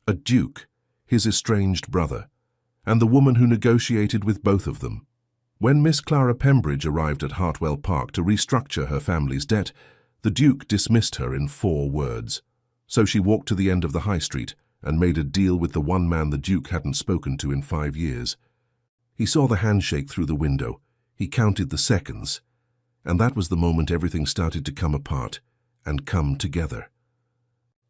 A duke, his estranged brother, and the woman who negotiated with both of them. When Miss Clara Pembridge arrived at Hartwell Park to restructure her family's debt, the Duke dismissed her in 4 words. So she walked to the end of the high street and made a deal with the one man the Duke hadn't spoken to in 5 years. He saw the handshake through the window. He counted the seconds. And that was the moment everything started to come apart and come together.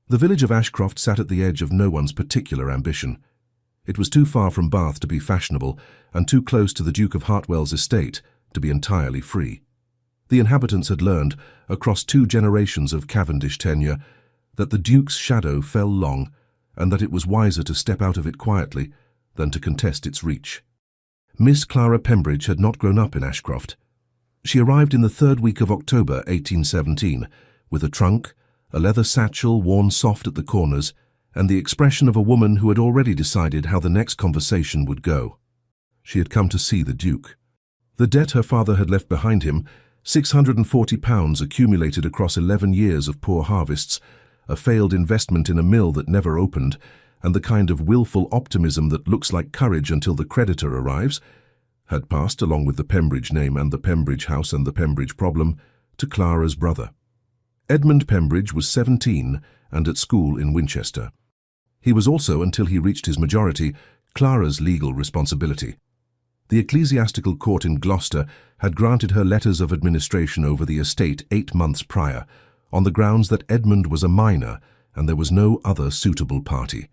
The village of Ashcroft sat at the edge of no one's particular ambition. It was too far from Bath to be fashionable and too close to the Duke of Hartwell's estate to be entirely free. The inhabitants had learned, across 2 generations of Cavendish tenure, that the Duke's shadow fell long and that it was wiser to step out of it quietly than to contest its reach. Miss Clara Pembridge had not grown up in Ashcroft. She arrived in the 3rd week of October 1817, with a trunk, a leather satchel worn soft at the corners, and the expression of a woman who had already decided how the next conversation would go. She had come to see the Duke. The debt her father had left behind him, £640 accumulated across 11 years of poor harvests, a failed investment in a mill that never opened, and the kind of willful optimism that looks like courage until the creditor arrives, had passed, along with the Pembridge name and the Pembridge house and the Pembridge problem, to Clara's brother. Edmund Pembridge was 17 and at school in Winchester. He was also, until he reached his majority, Clara's legal responsibility. The ecclesiastical court in Gloucester had granted her letters of administration over the estate 8 months prior, on the grounds that Edmund was a minor and there was no other suitable party.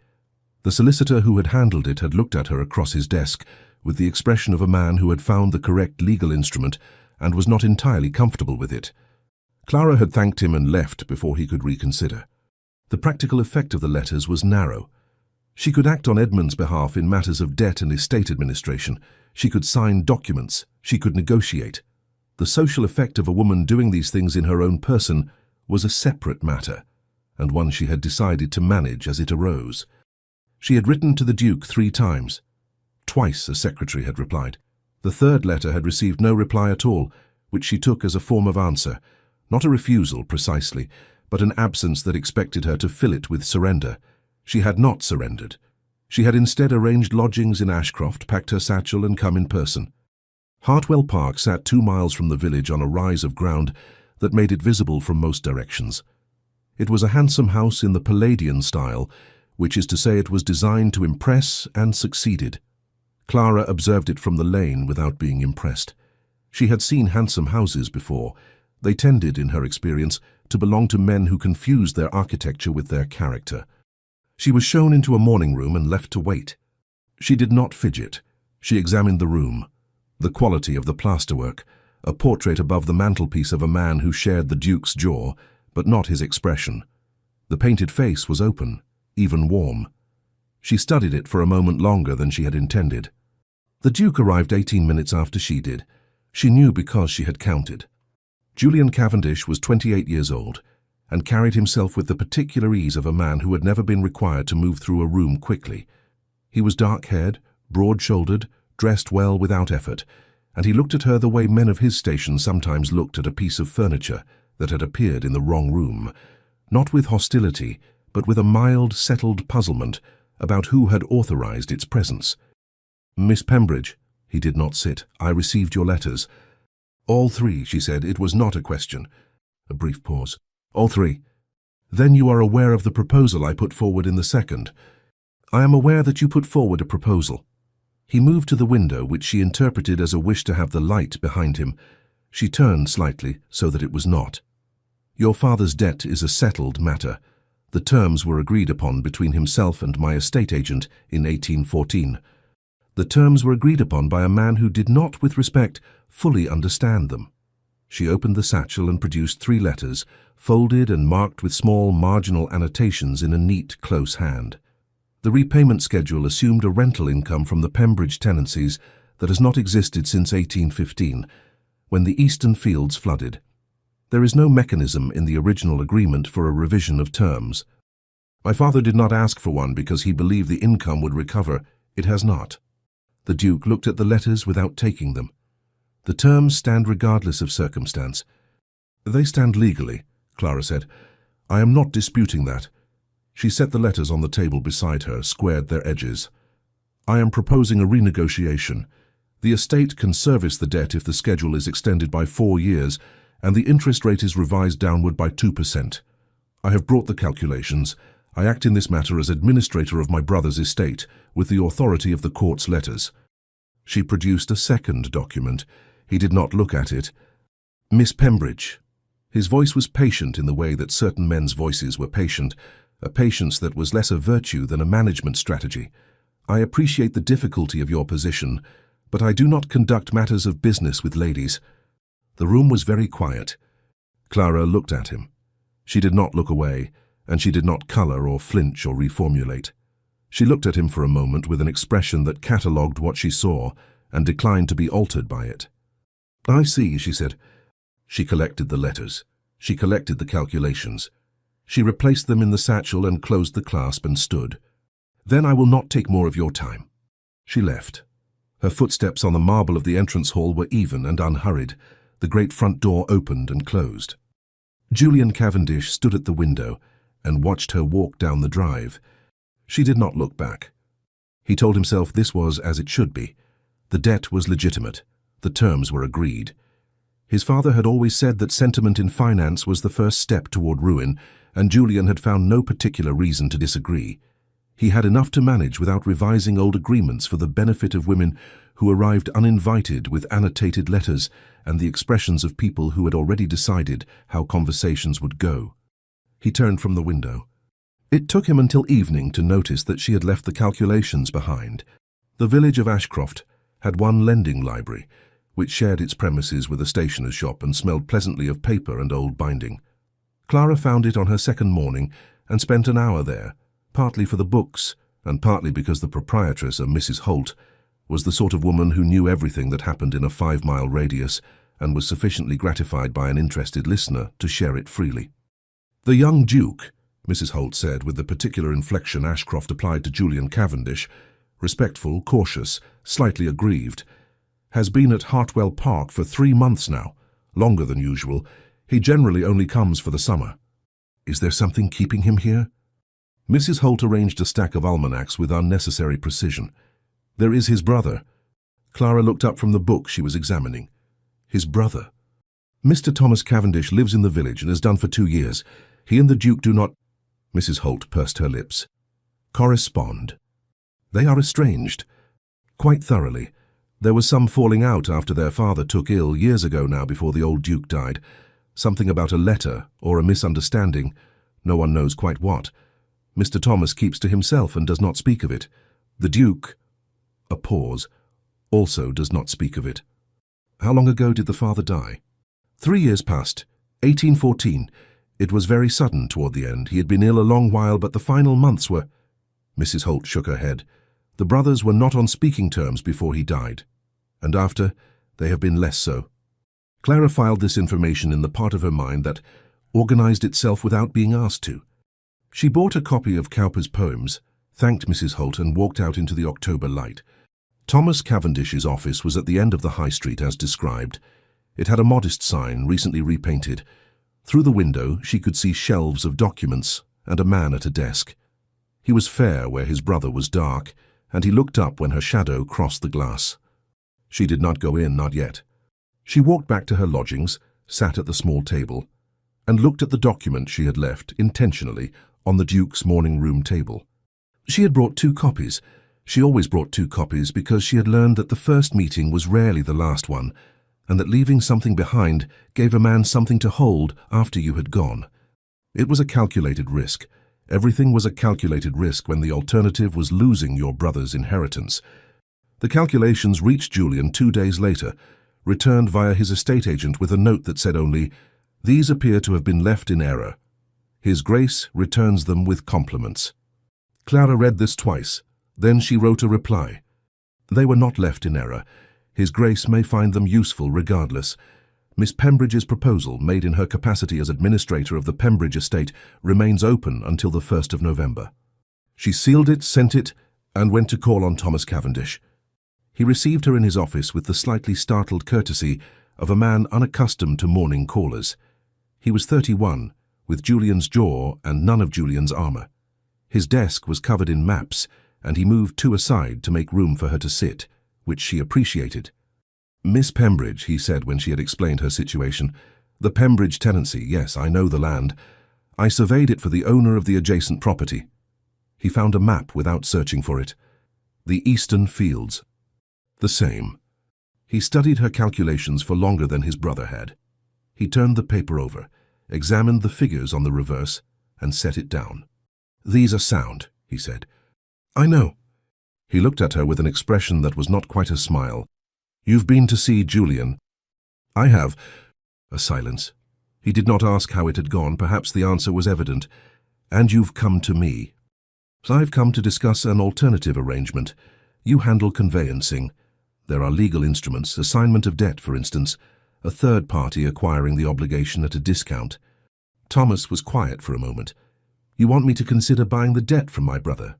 The solicitor who had handled it had looked at her across his desk with the expression of a man who had found the correct legal instrument and was not entirely comfortable with it. Clara had thanked him and left before he could reconsider. The practical effect of the letters was narrow. She could act on Edmund's behalf in matters of debt and estate administration. She could sign documents. She could negotiate. The social effect of a woman doing these things in her own person was a separate matter, and one she had decided to manage as it arose. She had written to the Duke 3 times. Twice a secretary had replied. The 3rd letter had received no reply at all, which she took as a form of answer, not a refusal precisely, but an absence that expected her to fill it with surrender. She had not surrendered. She had instead arranged lodgings in Ashcroft, packed her satchel and come in person. Hartwell Park sat 2 miles from the village on a rise of ground that made it visible from most directions. It was a handsome house in the Palladian style, which is to say it was designed to impress and succeeded. Clara observed it from the lane without being impressed. She had seen handsome houses before. They tended, in her experience, to belong to men who confused their architecture with their character. She was shown into a morning room and left to wait. She did not fidget. She examined the room, the quality of the plasterwork, a portrait above the mantelpiece of a man who shared the Duke's jaw, but not his expression. The painted face was open, even warm. She studied it for a moment longer than she had intended. The Duke arrived 18 minutes after she did. She knew because she had counted. Julian Cavendish was 28 years old and carried himself with the particular ease of a man who had never been required to move through a room quickly. He was dark-haired, broad-shouldered, dressed well without effort, and he looked at her the way men of his station sometimes looked at a piece of furniture that had appeared in the wrong room, not with hostility, but with a mild, settled puzzlement about who had authorized its presence. "Miss Pembridge," he did not sit, "I received your letters." "All 3, she said. It was not a question." A brief pause. "All 3. Then you are aware of the proposal I put forward in the 2nd. "I am aware that you put forward a proposal." He moved to the window, which she interpreted as a wish to have the light behind him. She turned slightly so that it was not. "Your father's debt is a settled matter. The terms were agreed upon between himself and my estate agent in 1814. The terms were agreed upon by a man who did not, with respect, fully understand them." She opened the satchel and produced 3 letters, folded and marked with small marginal annotations in a neat, close hand. The repayment schedule assumed a rental income from the Pembridge tenancies that has not existed since 1815, when the eastern fields flooded. There is no mechanism in the original agreement for a revision of terms. My father did not ask for one because he believed the income would recover. It has not. The Duke looked at the letters without taking them. "The terms stand regardless of circumstance." "They stand legally," Clara said. "I am not disputing that. She set the letters on the table beside her, squared their edges. "I am proposing a renegotiation. The estate can service the debt if the schedule is extended by 4 years, and the interest rate is revised downward by 2%. I have brought the calculations. I act in this matter as administrator of my brother's estate, with the authority of the court's letters." She produced a second document. He did not look at it. "Miss Pembridge." His voice was patient in the way that certain men's voices were patient, a patience that was less a virtue than a management strategy. "I appreciate the difficulty of your position, but I do not conduct matters of business with ladies." The room was very quiet. Clara looked at him. She did not look away, and she did not colour or flinch or reformulate. She looked at him for a moment with an expression that catalogued what she saw and declined to be altered by it. "I see," she said. She collected the letters. She collected the calculations. She replaced them in the satchel and closed the clasp and stood. "Then I will not take more of your time." She left. Her footsteps on the marble of the entrance hall were even and unhurried. The great front door opened and closed. Julian Cavendish stood at the window and watched her walk down the drive. She did not look back. He told himself this was as it should be. The debt was legitimate. The terms were agreed. His father had always said that sentiment in finance was the first step toward ruin, and Julian had found no particular reason to disagree. He had enough to manage without revising old agreements for the benefit of women who arrived uninvited with annotated letters and the expressions of people who had already decided how conversations would go. He turned from the window. It took him until evening to notice that she had left the calculations behind. The village of Ashcroft had one lending library, which shared its premises with a stationer's shop and smelled pleasantly of paper and old binding. Clara found it on her second morning and spent an hour there, partly for the books and partly because the proprietress, a Mrs. Holt, was the sort of woman who knew everything that happened in a 5-mile radius and was sufficiently gratified by an interested listener to share it freely. "The young Duke," Mrs. Holt said with the particular inflection Ashcroft applied to Julian Cavendish, respectful, cautious, slightly aggrieved, "has been at Hartwell Park for 3 months now, longer than usual. He generally only comes for the summer. Is there something keeping him here?" Mrs. Holt arranged a stack of almanacs with unnecessary precision. "There is his brother." Clara looked up from the book she was examining. His brother. "Mr. Thomas Cavendish lives in the village and has done for 2 years. He and the Duke do not—" Mrs. Holt pursed her lips. "Correspond. They are estranged. Quite thoroughly. There was some falling out after their father took ill years ago now before the old Duke died. Something about a letter or a misunderstanding. No one knows quite what. Mr. Thomas keeps to himself and does not speak of it. The Duke—" a pause— "also does not speak of it." "How long ago did the father die?" 3 years past. 1814. It was very sudden toward the end. He had been ill a long while, but the final months were—" Mrs. Holt shook her head. "The brothers were not on speaking terms before he died. And after, they have been less so." Clara filed this information in the part of her mind that organized itself without being asked to. She bought a copy of Cowper's poems, thanked Mrs. Holt and walked out into the October light. Thomas Cavendish's office was at the end of the High Street as described. It had a modest sign, recently repainted. Through the window she could see shelves of documents and a man at a desk. He was fair where his brother was dark, and he looked up when her shadow crossed the glass. She did not go in, not yet. She walked back to her lodgings, sat at the small table, and looked at the document she had left, intentionally, on the Duke's morning room table. She had brought 2 copies. She always brought 2 copies because she had learned that the first meeting was rarely the last one, and that leaving something behind gave a man something to hold after you had gone. It was a calculated risk. Everything was a calculated risk when the alternative was losing your brother's inheritance. The calculations reached Julian 2 days later, returned via his estate agent with a note that said only, "These appear to have been left in error. His Grace returns them with compliments." Clara read this twice. Then she wrote a reply. "They were not left in error. His Grace may find them useful regardless. Miss Pembridge's proposal, made in her capacity as administrator of the Pembridge estate, remains open until the 1st of November." She sealed it, sent it, and went to call on Thomas Cavendish. He received her in his office with the slightly startled courtesy of a man unaccustomed to morning callers. He was 31, with Julian's jaw and none of Julian's armor. His desk was covered in maps, and he moved two aside to make room for her to sit, which she appreciated. "Miss Pembridge," he said when she had explained her situation. "The Pembridge tenancy, yes, I know the land. I surveyed it for the owner of the adjacent property." He found a map without searching for it. "The Eastern Fields." "The same." He studied her calculations for longer than his brother had. He turned the paper over, examined the figures on the reverse, and set it down. "These are sound," he said. "I know." He looked at her with an expression that was not quite a smile. "You've been to see Julian?" "I have." A silence. He did not ask how it had gone. Perhaps the answer was evident. "And you've come to me?" "I've come to discuss an alternative arrangement. You handle conveyancing. There are legal instruments, assignment of debt, for instance, a third party acquiring the obligation at a discount." Thomas was quiet for a moment. "You want me to consider buying the debt from my brother?"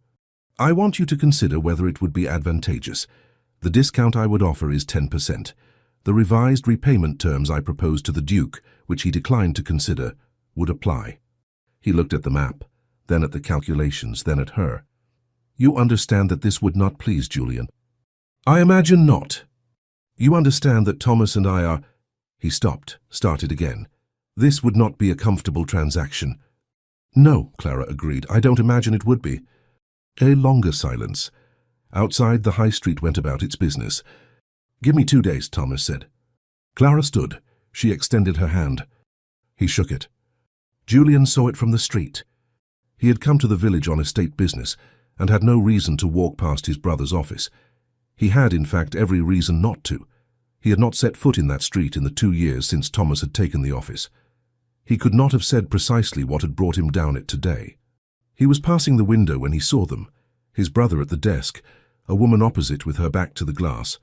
"I want you to consider whether it would be advantageous. The discount I would offer is 10%. The revised repayment terms I proposed to the Duke, which he declined to consider, would apply." He looked at the map, then at the calculations, then at her. "You understand that this would not please Julian?" "I imagine not." "You understand that Thomas and I are—" He stopped, started again. "This would not be a comfortable transaction." "No," Clara agreed. "I don't imagine it would be." A longer silence. Outside, the high street went about its business. "Give me 2 days," Thomas said. Clara stood. She extended her hand. He shook it. Julian saw it from the street. He had come to the village on estate business and had no reason to walk past his brother's office. He had, in fact, every reason not to. He had not set foot in that street in the 2 years since Thomas had taken the office. He could not have said precisely what had brought him down it today. He was passing the window when he saw them, his brother at the desk, a woman opposite with her back to the glass.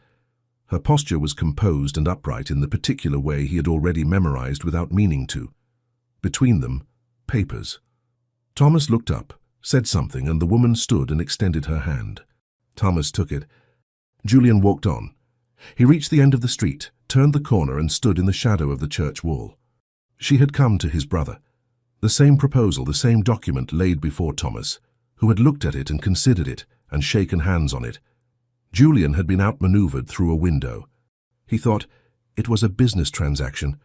Her posture was composed and upright in the particular way he had already memorized without meaning to. Between them, papers. Thomas looked up, said something, and the woman stood and extended her hand. Thomas took it. Julian walked on. He reached the end of the street, turned the corner, and stood in the shadow of the church wall. She had come to his brother. The same proposal, the same document laid before Thomas, who had looked at it and considered it and shaken hands on it. Julian had been outmaneuvered through a window. He thought, it was a business transaction.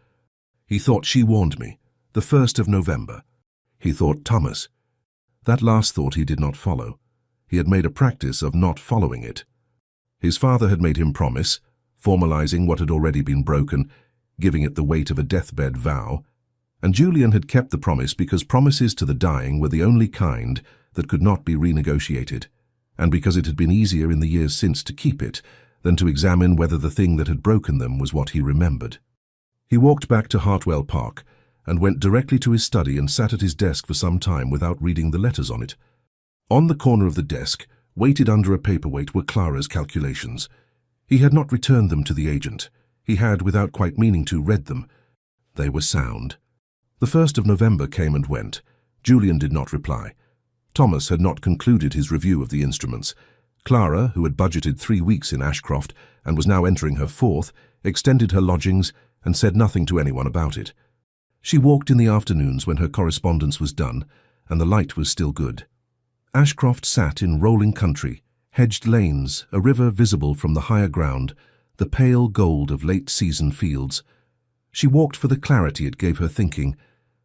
He thought, she warned me, the 1st of November. He thought, Thomas. That last thought he did not follow. He had made a practice of not following it. His father had made him promise, formalizing what had already been broken, giving it the weight of a deathbed vow, and Julian had kept the promise because promises to the dying were the only kind that could not be renegotiated, and because it had been easier in the years since to keep it than to examine whether the thing that had broken them was what he remembered. He walked back to Hartwell Park and went directly to his study and sat at his desk for some time without reading the letters on it. On the corner of the desk, weighted under a paperweight, were Clara's calculations. He had not returned them to the agent. He had, without quite meaning to, read them. They were sound. The 1st of November came and went. Julian did not reply. Thomas had not concluded his review of the instruments. Clara, who had budgeted 3 weeks in Ashcroft and was now entering her 4th, extended her lodgings and said nothing to anyone about it. She walked in the afternoons when her correspondence was done and the light was still good. Ashcroft sat in rolling country, hedged lanes, a river visible from the higher ground, the pale gold of late-season fields. She walked for the clarity it gave her thinking,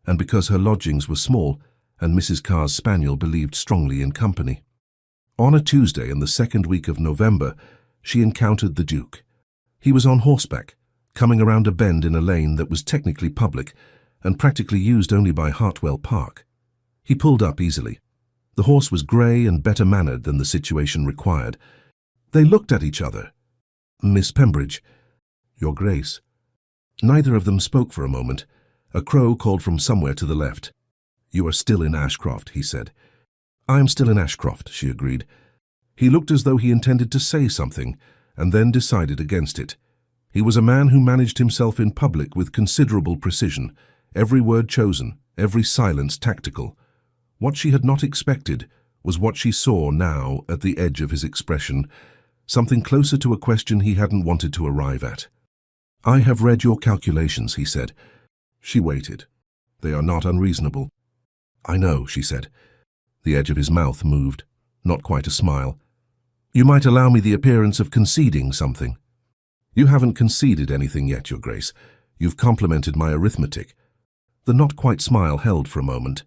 and because her lodgings were small, and Mrs. Carr's spaniel believed strongly in company. On a Tuesday in the 2nd week of November, she encountered the Duke. He was on horseback, coming around a bend in a lane that was technically public and practically used only by Hartwell Park. He pulled up easily. The horse was grey and better mannered than the situation required. They looked at each other. "Miss Pembridge." "Your Grace." Neither of them spoke for a moment. A crow called from somewhere to the left. "You are still in Ashcroft," he said. "I am still in Ashcroft," she agreed. He looked as though he intended to say something, and then decided against it. He was a man who managed himself in public with considerable precision, every word chosen, every silence tactical. What she had not expected was what she saw now at the edge of his expression, something closer to a question he hadn't wanted to arrive at. "I have read your calculations," he said. She waited. "They are not unreasonable." "I know," she said. The edge of his mouth moved, not quite a smile. "You might allow me the appearance of conceding something." "You haven't conceded anything yet, Your Grace. You've complimented my arithmetic." The not-quite smile held for a moment.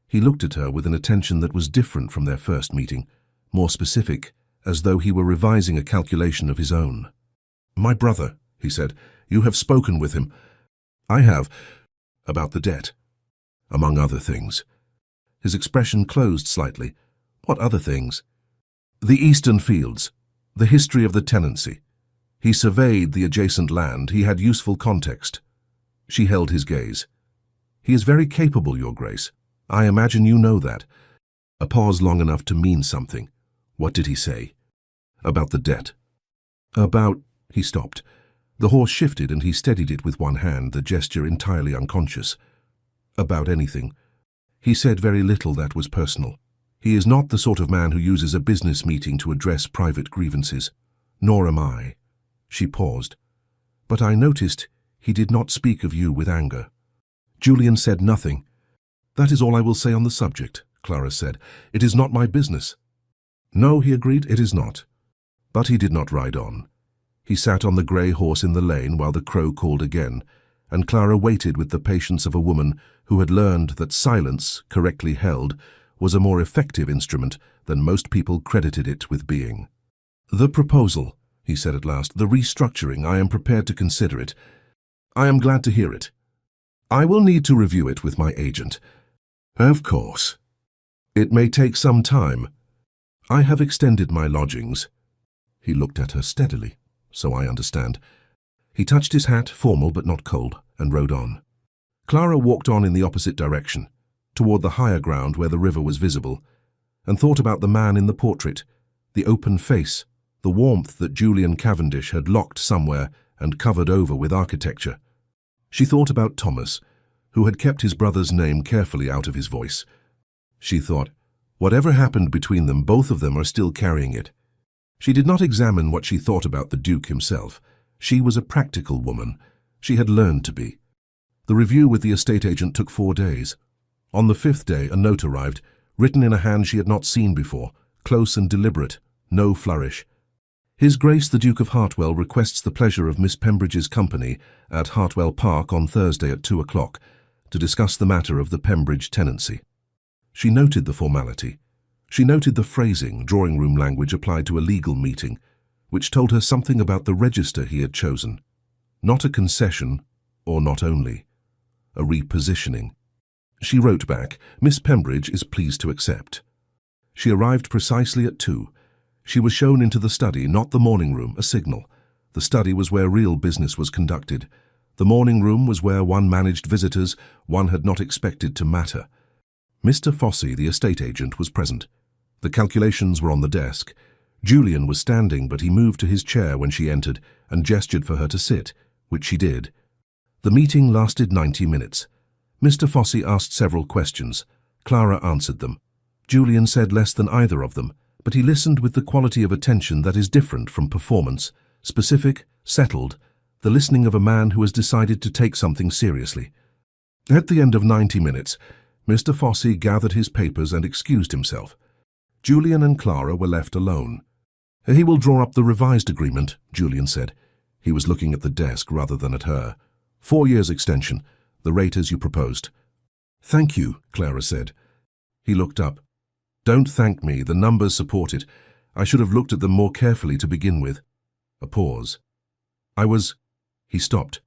He looked at her with an attention that was different from their first meeting, more specific, as though he were revising a calculation of his own. "My brother," he said, "you have spoken with him." "I have. About the debt. Among other things." His expression closed slightly. "What other things?" "The eastern fields. The history of the tenancy. He surveyed the adjacent land. He had useful context." She held his gaze. "He is very capable, Your Grace. I imagine you know that." A pause long enough to mean something. What did he say? "About the debt." "About—" He stopped. The horse shifted and he steadied it with one hand, the gesture entirely unconscious. "About anything." He said very little that was personal. He is not the sort of man who uses a business meeting to address private grievances. Nor am I. She paused. "But I noticed he did not speak of you with anger." Julian said nothing. "That is all I will say on the subject," Clara said. "It is not my business." "No," he agreed, "it is not." But he did not ride on. He sat on the grey horse in the lane while the crow called again, and Clara waited with the patience of a woman who had learned that silence, correctly held, was a more effective instrument than most people credited it with being. "The proposal," he said at last, "the restructuring, I am prepared to consider it. I am glad to hear it. I will need to review it with my agent." "Of course. It may take some time. I have extended my lodgings." He looked at her steadily. "So I understand." He touched his hat, formal but not cold, and rode on. Clara walked on in the opposite direction, toward the higher ground where the river was visible, and thought about the man in the portrait, the open face, the warmth that Julian Cavendish had locked somewhere and covered over with architecture. She thought about Thomas, who had kept his brother's name carefully out of his voice. She thought, whatever happened between them, both of them are still carrying it. She did not examine what she thought about the Duke himself. She was a practical woman. She had learned to be. The review with the estate agent took 4 days. On the 5th day, a note arrived, written in a hand she had not seen before, close and deliberate, no flourish. "His Grace the Duke of Hartwell requests the pleasure of Miss Pembridge's company at Hartwell Park on Thursday at 2 o'clock to discuss the matter of the Pembridge tenancy." She noted the formality. She noted the phrasing, drawing-room language applied to a legal meeting, which told her something about the register he had chosen. Not a concession, or not only. A repositioning. She wrote back, "Miss Pembridge is pleased to accept." She arrived precisely at 2. She was shown into the study, not the morning room, a signal. The study was where real business was conducted. The morning room was where one managed visitors one had not expected to matter. Mr. Fossey, the estate agent, was present. The calculations were on the desk. Julian was standing, but he moved to his chair when she entered and gestured for her to sit, which she did. The meeting lasted 90 minutes. Mr. Fossey asked several questions. Clara answered them. Julian said less than either of them, but he listened with the quality of attention that is different from performance, specific, settled, the listening of a man who has decided to take something seriously. At the end of 90 minutes, Mr. Fossey gathered his papers and excused himself. Julian and Clara were left alone. "He will draw up the revised agreement," Julian said. He was looking at the desk rather than at her. 4 years extension, the rate as you proposed." "Thank you," Clara said. He looked up. "Don't thank me, the numbers support it. I should have looked at them more carefully to begin with." A pause. "I was—" He stopped.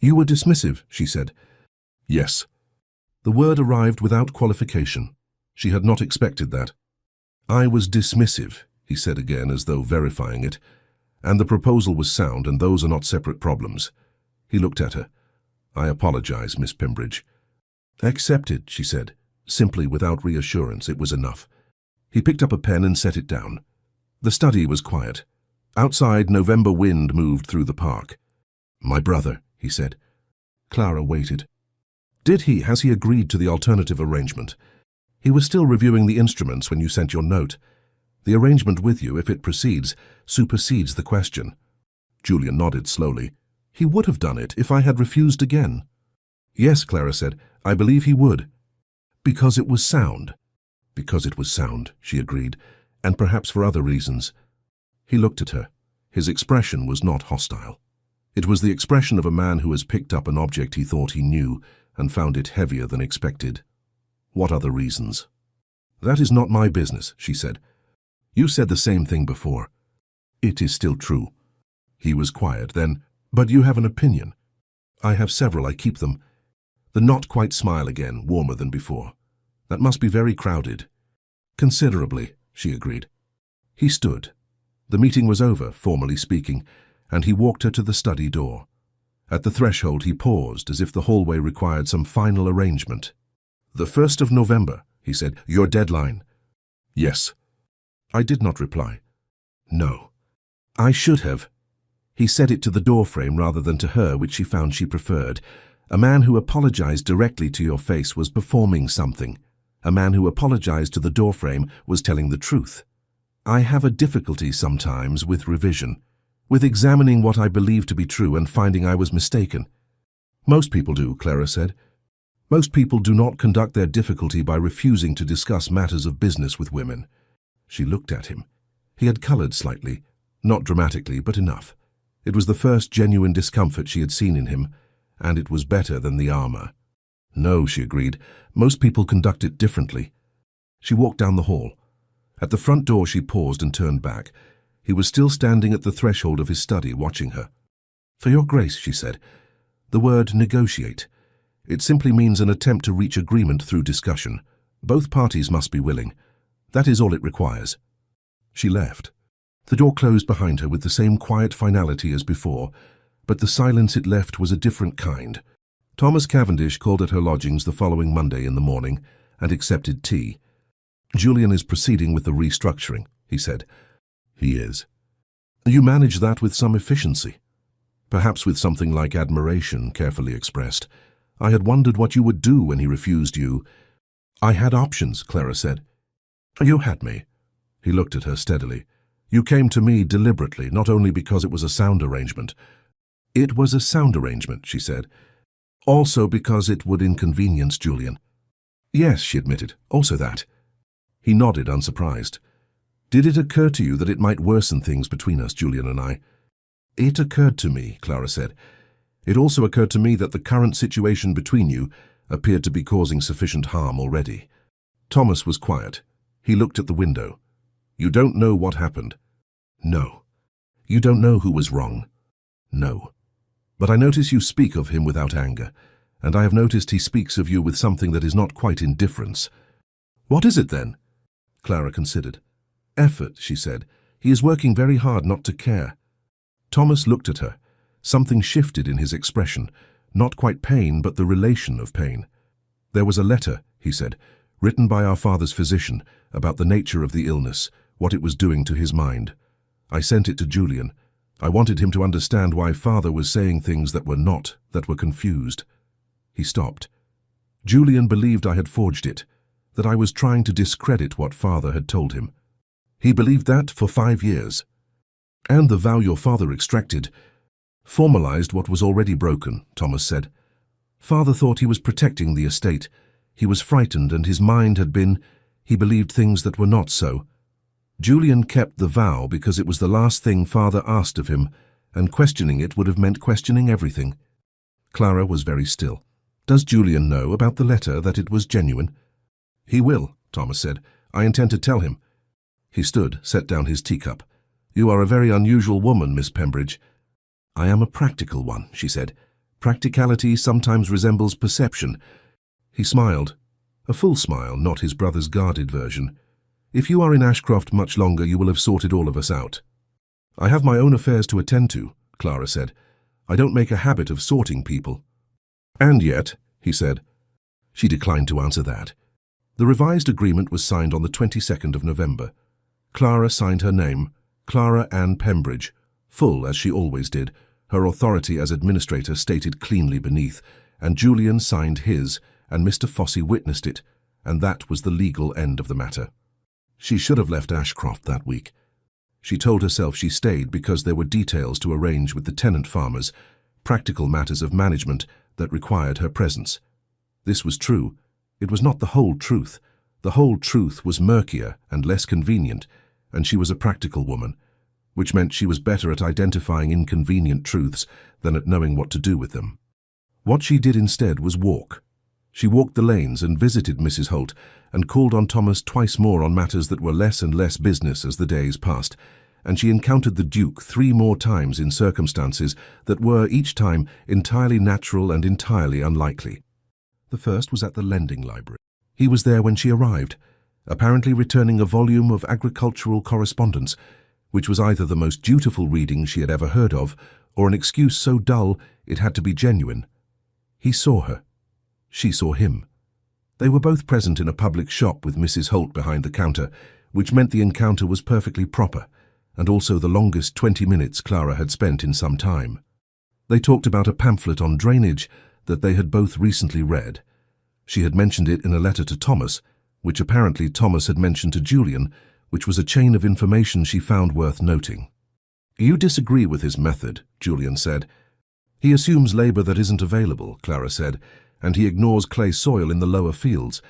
"You were dismissive," she said. "Yes." The word arrived without qualification. She had not expected that. "I was dismissive," he said again, as though verifying it. "And the proposal was sound, and those are not separate problems." He looked at her. "I apologize, Miss Pembridge." "Accepted," she said. Simply, without reassurance, it was enough. He picked up a pen and set it down. The study was quiet. Outside, November wind moved through the park. "My brother," he said. Clara waited. Has he agreed to the alternative arrangement?" "He was still reviewing the instruments when you sent your note. The arrangement with you, if it proceeds, supersedes the question." Julian nodded slowly. "He would have done it if I had refused again." "Yes," Clara said, "I believe he would." "Because it was sound." Because it was sound, she agreed, and perhaps for other reasons. He looked at her. His expression was not hostile. It was the expression of a man who has picked up an object he thought he knew and found it heavier than expected. What other reasons? That is not my business, she said. You said the same thing before. It is still true. He was quiet then. But you have an opinion. I have several, I keep them. The not quite smile again, warmer than before. That must be very crowded. Considerably, she agreed. He stood. The meeting was over, formally speaking, and he walked her to the study door. At the threshold he paused, as if the hallway required some final arrangement. "The 1st of November," he said, "your deadline." "Yes." I did not reply. "No. I should have." He said it to the doorframe rather than to her, which she found she preferred. A man who apologized directly to your face was performing something. A man who apologized to the doorframe was telling the truth. I have a difficulty sometimes with revision, with examining what I believe to be true and finding I was mistaken. Most people do, Clara said. Most people do not conduct their difficulty by refusing to discuss matters of business with women. She looked at him. He had colored slightly, not dramatically, but enough. It was the first genuine discomfort she had seen in him, and it was better than the armor. No, she agreed, most people conduct it differently. She walked down the hall. At the front door she paused and turned back. He was still standing at the threshold of his study, watching her. "For your grace," she said. "The word negotiate. It simply means an attempt to reach agreement through discussion. Both parties must be willing. That is all it requires." She left. The door closed behind her with the same quiet finality as before, but the silence it left was a different kind. Thomas Cavendish called at her lodgings the following Monday in the morning and accepted tea. "Julian is proceeding with the restructuring," he said. "He is." "You manage that with some efficiency." "Perhaps with something like admiration, carefully expressed. I had wondered what you would do when he refused you." "I had options," Clara said. "You had me." He looked at her steadily. "You came to me deliberately, not only because it was a sound arrangement." "It was a sound arrangement," she said. "Also because it would inconvenience Julian." "Yes," she admitted, "also that." He nodded, unsurprised. "Did it occur to you that it might worsen things between us, Julian and I?" "It occurred to me," Clara said. "It also occurred to me that the current situation between you appeared to be causing sufficient harm already." Thomas was quiet. He looked at the window. "You don't know what happened?" "No." "You don't know who was wrong?" "No. But I notice you speak of him without anger, and I have noticed he speaks of you with something that is not quite indifference." "What is it then?" Clara considered. "Effort," she said. "He is working very hard not to care." Thomas looked at her. Something shifted in his expression, not quite pain, but the relation of pain. "There was a letter," he said, "written by our father's physician about the nature of the illness, what it was doing to his mind. I sent it to Julian. I wanted him to understand why father was saying things that were not, that were confused." He stopped. "Julian believed I had forged it, that I was trying to discredit what father had told him. He believed that for 5 years. And the vow your father extracted formalized what was already broken," Thomas said. "Father thought he was protecting the estate. He was frightened and his mind had been, he believed things that were not so. Julian kept the vow because it was the last thing father asked of him, and questioning it would have meant questioning everything." Clara was very still. "Does Julian know about the letter, that it was genuine?" "He will," Thomas said. "I intend to tell him." He stood, set down his teacup. "You are a very unusual woman, Miss Pembridge." "I am a practical one," she said. "Practicality sometimes resembles perception." He smiled. A full smile, not his brother's guarded version. "If you are in Ashcroft much longer, you will have sorted all of us out." "I have my own affairs to attend to," Clara said. "I don't make a habit of sorting people." "And yet," he said. She declined to answer that. The revised agreement was signed on the 22nd of November. Clara signed her name, Clara Ann Pembridge, full as she always did, her authority as administrator stated cleanly beneath, and Julian signed his, and Mr. Fossey witnessed it, and that was the legal end of the matter. She should have left Ashcroft that week. She told herself she stayed because there were details to arrange with the tenant farmers, practical matters of management that required her presence. This was true. It was not the whole truth. The whole truth was murkier and less convenient, and she was a practical woman, which meant she was better at identifying inconvenient truths than at knowing what to do with them. What she did instead was walk. She walked the lanes and visited Mrs. Holt and called on Thomas twice more on matters that were less and less business as the days passed, and she encountered the Duke 3 more times in circumstances that were, each time, entirely natural and entirely unlikely. The first was at the lending library. He was there when she arrived, apparently returning a volume of agricultural correspondence, which was either the most dutiful reading she had ever heard of, or an excuse so dull it had to be genuine. He saw her. She saw him. They were both present in a public shop with Mrs. Holt behind the counter, which meant the encounter was perfectly proper, and also the longest 20 minutes Clara had spent in some time. They talked about a pamphlet on drainage that they had both recently read. She had mentioned it in a letter to Thomas, which apparently Thomas had mentioned to Julian, which was a chain of information she found worth noting. "You disagree with his method," Julian said. "He assumes labor that isn't available," Clara said, "and he ignores clay soil in the lower fields.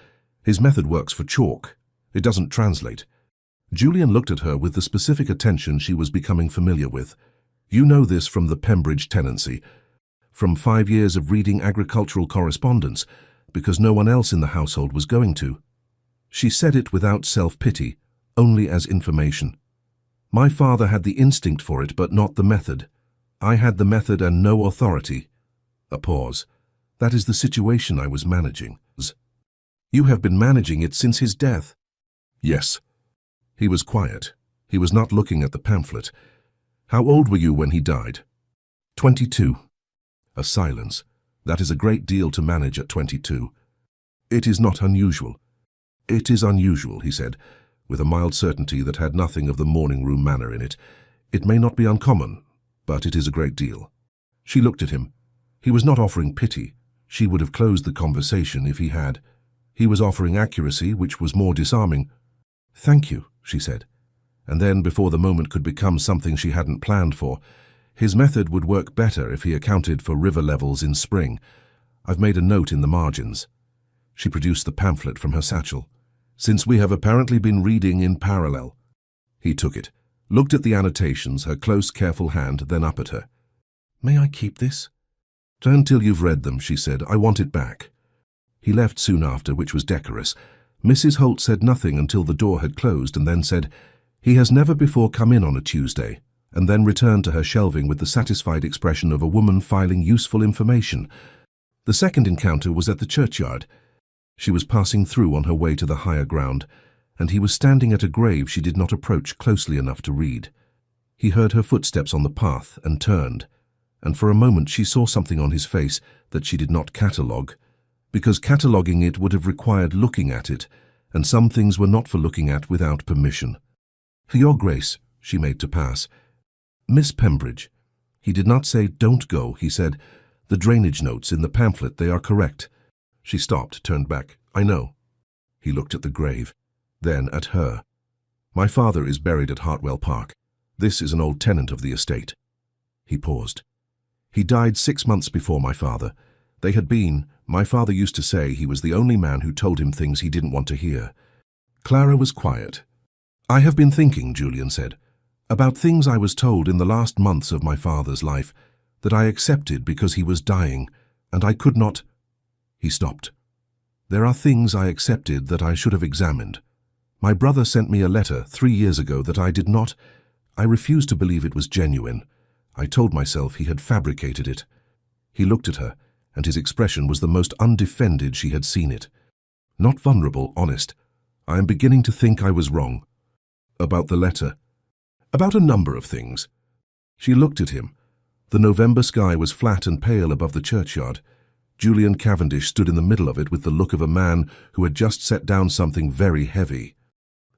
His method works for chalk. It doesn't translate." Julian looked at her with the specific attention she was becoming familiar with. "You know this from the Pembridge tenancy, from 5 years of reading agricultural correspondence, because no one else in the household was going to." She said it without self-pity, only as information. "My father had the instinct for it, but not the method. I had the method and no authority." A pause. "That is the situation I was managing." "You have been managing it since his death." "Yes." He was quiet. He was not looking at the pamphlet. "How old were you when he died?" 22. A silence. "That is a great deal to manage at 22. "It is not unusual." "It is unusual," he said, with a mild certainty that had nothing of the morning-room manner in it. "It may not be uncommon, but it is a great deal." She looked at him. He was not offering pity. She would have closed the conversation if he had. He was offering accuracy, which was more disarming. "Thank you," she said. And then, before the moment could become something she hadn't planned for, "His method would work better if he accounted for river levels in spring. I've made a note in the margins." She produced the pamphlet from her satchel. "Since we have apparently been reading in parallel." He took it, looked at the annotations, her close, careful hand, then up at her. "May I keep this?" "Until you've read them," she said. "I want it back." He left soon after, which was decorous. Mrs. Holt said nothing until the door had closed, and then said, "He has never before come in on a Tuesday," and then returned to her shelving with the satisfied expression of a woman filing useful information. The second encounter was at the churchyard. She was passing through on her way to the higher ground, and he was standing at a grave she did not approach closely enough to read. He heard her footsteps on the path and turned, and for a moment she saw something on his face that she did not catalogue, because cataloguing it would have required looking at it, and some things were not for looking at without permission. "Your Grace," she made to pass. "Miss Pembridge." He did not say, "Don't go," he said, "The drainage notes in the pamphlet, they are correct." She stopped, turned back. "I know." He looked at the grave, then at her. "My father is buried at Hartwell Park. This is an old tenant of the estate." He paused. "He died 6 months before my father. My father used to say he was the only man who told him things he didn't want to hear." Clara was quiet. "I have been thinking," Julian said, "about things I was told in the last months of my father's life that I accepted because he was dying, and I could not—" He stopped. "There are things I accepted that I should have examined. My brother sent me a letter 3 years ago that I did not— I refused to believe it was genuine. I told myself he had fabricated it." He looked at her, and his expression was the most undefended she had seen it. "Not vulnerable, honest. I am beginning to think I was wrong." "About the letter?" "About a number of things." She looked at him. The November sky was flat and pale above the churchyard. Julian Cavendish stood in the middle of it with the look of a man who had just set down something very heavy.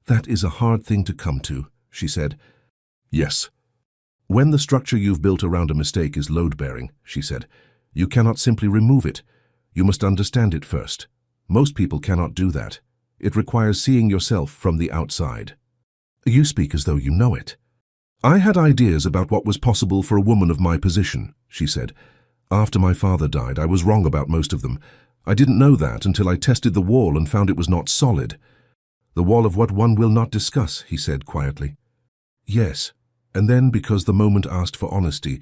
"That is a hard thing to come to," she said. "Yes." "When the structure you've built around a mistake is load-bearing," she said, "you cannot simply remove it. You must understand it first. Most people cannot do that. It requires seeing yourself from the outside." "You speak as though you know it." "I had ideas about what was possible for a woman of my position," she said. "After my father died, I was wrong about most of them. I didn't know that until I tested the wall and found it was not solid. The wall of what one will not discuss, he said quietly. Yes, and then because the moment asked for honesty.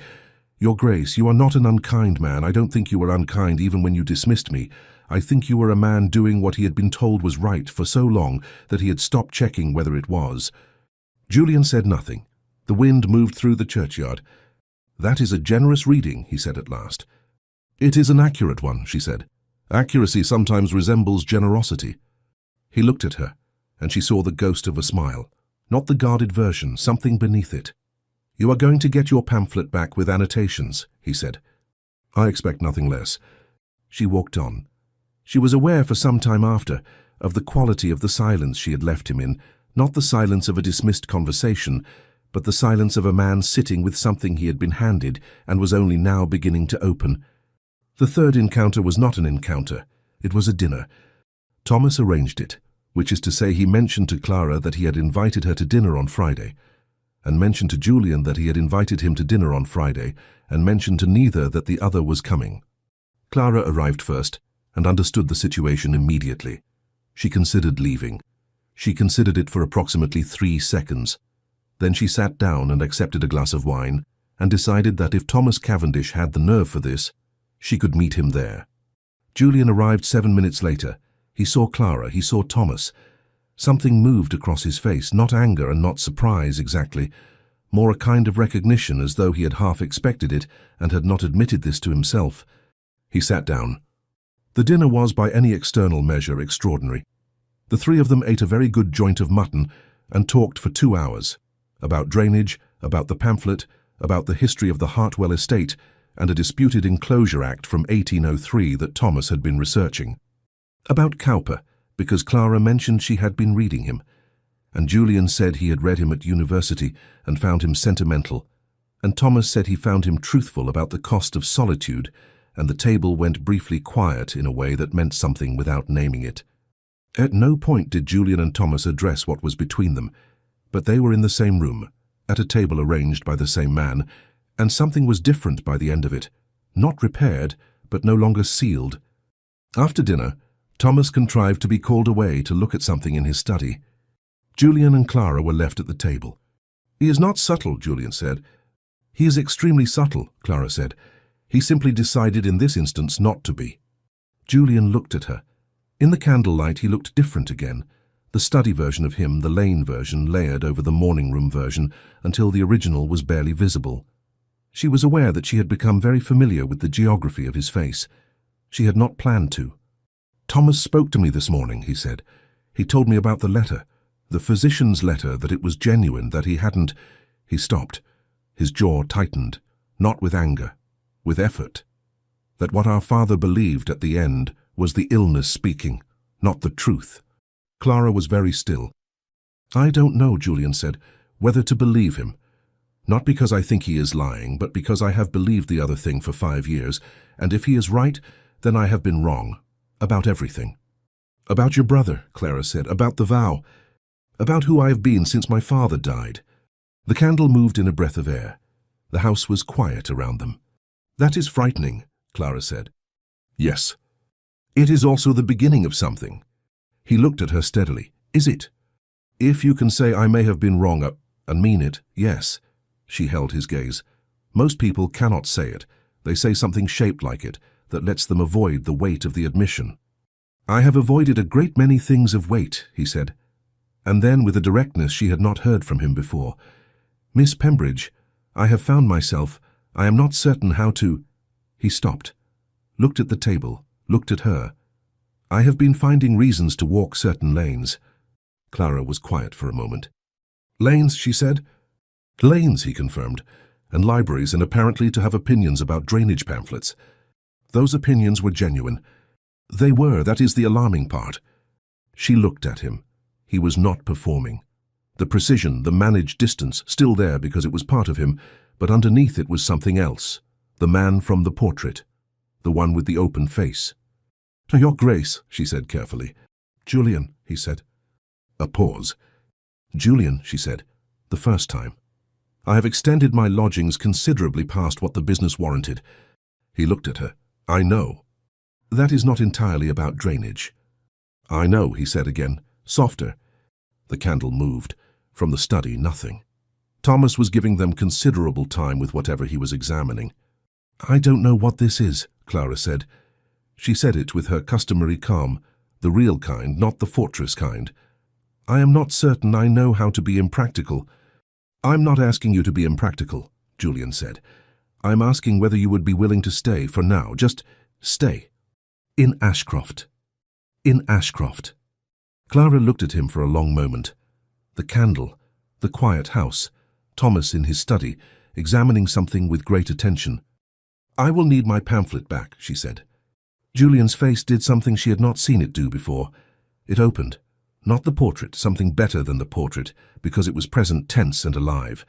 Your Grace, you are not an unkind man. I don't think you were unkind even when you dismissed me. I think you were a man doing what he had been told was right for so long that he had stopped checking whether it was. Julian said nothing. The wind moved through the churchyard. That is a generous reading, he said at last. It is an accurate one, she said. Accuracy sometimes resembles generosity. He looked at her, and she saw the ghost of a smile. Not the guarded version, something beneath it. You are going to get your pamphlet back with annotations, he said. I expect nothing less. She walked on. She was aware for some time after of the quality of the silence she had left him in, not the silence of a dismissed conversation, but the silence of a man sitting with something he had been handed and was only now beginning to open. The third encounter was not an encounter. It was a dinner. Thomas arranged it, which is to say he mentioned to Clara that he had invited her to dinner on Friday, and mentioned to Julian that he had invited him to dinner on Friday, and mentioned to neither that the other was coming. Clara arrived first and understood the situation immediately. She considered leaving. She considered it for approximately 3 seconds. Then she sat down and accepted a glass of wine and decided that if Thomas Cavendish had the nerve for this, she could meet him there. Julian arrived 7 minutes later. He saw Clara, he saw Thomas. Something moved across his face, not anger and not surprise exactly, more a kind of recognition as though he had half expected it and had not admitted this to himself. He sat down. The dinner was by any external measure extraordinary. The three of them ate a very good joint of mutton and talked for 2 hours, about drainage, about the pamphlet, about the history of the Hartwell estate and a disputed enclosure act from 1803 that Thomas had been researching. About Cowper, because Clara mentioned she had been reading him, and Julian said he had read him at university and found him sentimental, and Thomas said he found him truthful about the cost of solitude, and the table went briefly quiet in a way that meant something without naming it. At no point did Julian and Thomas address what was between them, but they were in the same room, at a table arranged by the same man, and something was different by the end of it, not repaired, but no longer sealed. After dinner, Thomas contrived to be called away to look at something in his study. Julian and Clara were left at the table. He is not subtle, Julian said. He is extremely subtle, Clara said. He simply decided in this instance not to be. Julian looked at her. In the candlelight he looked different again, the study version of him, the Lane version, layered over the morning room version until the original was barely visible. She was aware that she had become very familiar with the geography of his face. She had not planned to. Thomas spoke to me this morning, he said. He told me about the letter, the physician's letter, that it was genuine, that he hadn't... He stopped. His jaw tightened, not with anger, with effort. That what our father believed at the end was the illness speaking, not the truth. Clara was very still. I don't know, Julian said, whether to believe him. Not because I think he is lying, but because I have believed the other thing for 5 years, and if he is right, then I have been wrong. About everything. About your brother, Clara said, about the vow, about who I have been since my father died. The candle moved in a breath of air. The house was quiet around them. That is frightening, Clara said. Yes. It is also the beginning of something. He looked at her steadily. Is it? If you can say I may have been wrong and mean it, yes. She held his gaze. Most people cannot say it. They say something shaped like it, that lets them avoid the weight of the admission. I have avoided a great many things of weight, he said. And then, with a directness she had not heard from him before, Miss Pembridge, I have found myself, I am not certain how to... He stopped, looked at the table, looked at her. I have been finding reasons to walk certain lanes. Clara was quiet for a moment. Lanes, she said. Lanes, he confirmed, and libraries, and apparently to have opinions about drainage pamphlets. Those opinions were genuine. They were, that is the alarming part. She looked at him. He was not performing. The precision, the managed distance, still there because it was part of him, but underneath it was something else. The man from the portrait. The one with the open face. Your Grace, she said carefully. Julian, he said. A pause. Julian, she said, the first time. I have extended my lodgings considerably past what the business warranted. He looked at her. I know. That is not entirely about drainage. I know, he said again, softer. The candle moved. From the study, nothing. Thomas was giving them considerable time with whatever he was examining. "I don't know what this is," Clara said. She said it with her customary calm, the real kind, not the fortress kind. "I am not certain I know how to be impractical." "I'm not asking you to be impractical," Julian said. "I'm asking whether you would be willing to stay for now. Just stay." "In Ashcroft." "In Ashcroft." Clara looked at him for a long moment. The candle, the quiet house, Thomas in his study, examining something with great attention. "I will need my pamphlet back," she said. Julian's face did something she had not seen it do before. It opened. Not the portrait, something better than the portrait, because it was present tense and alive.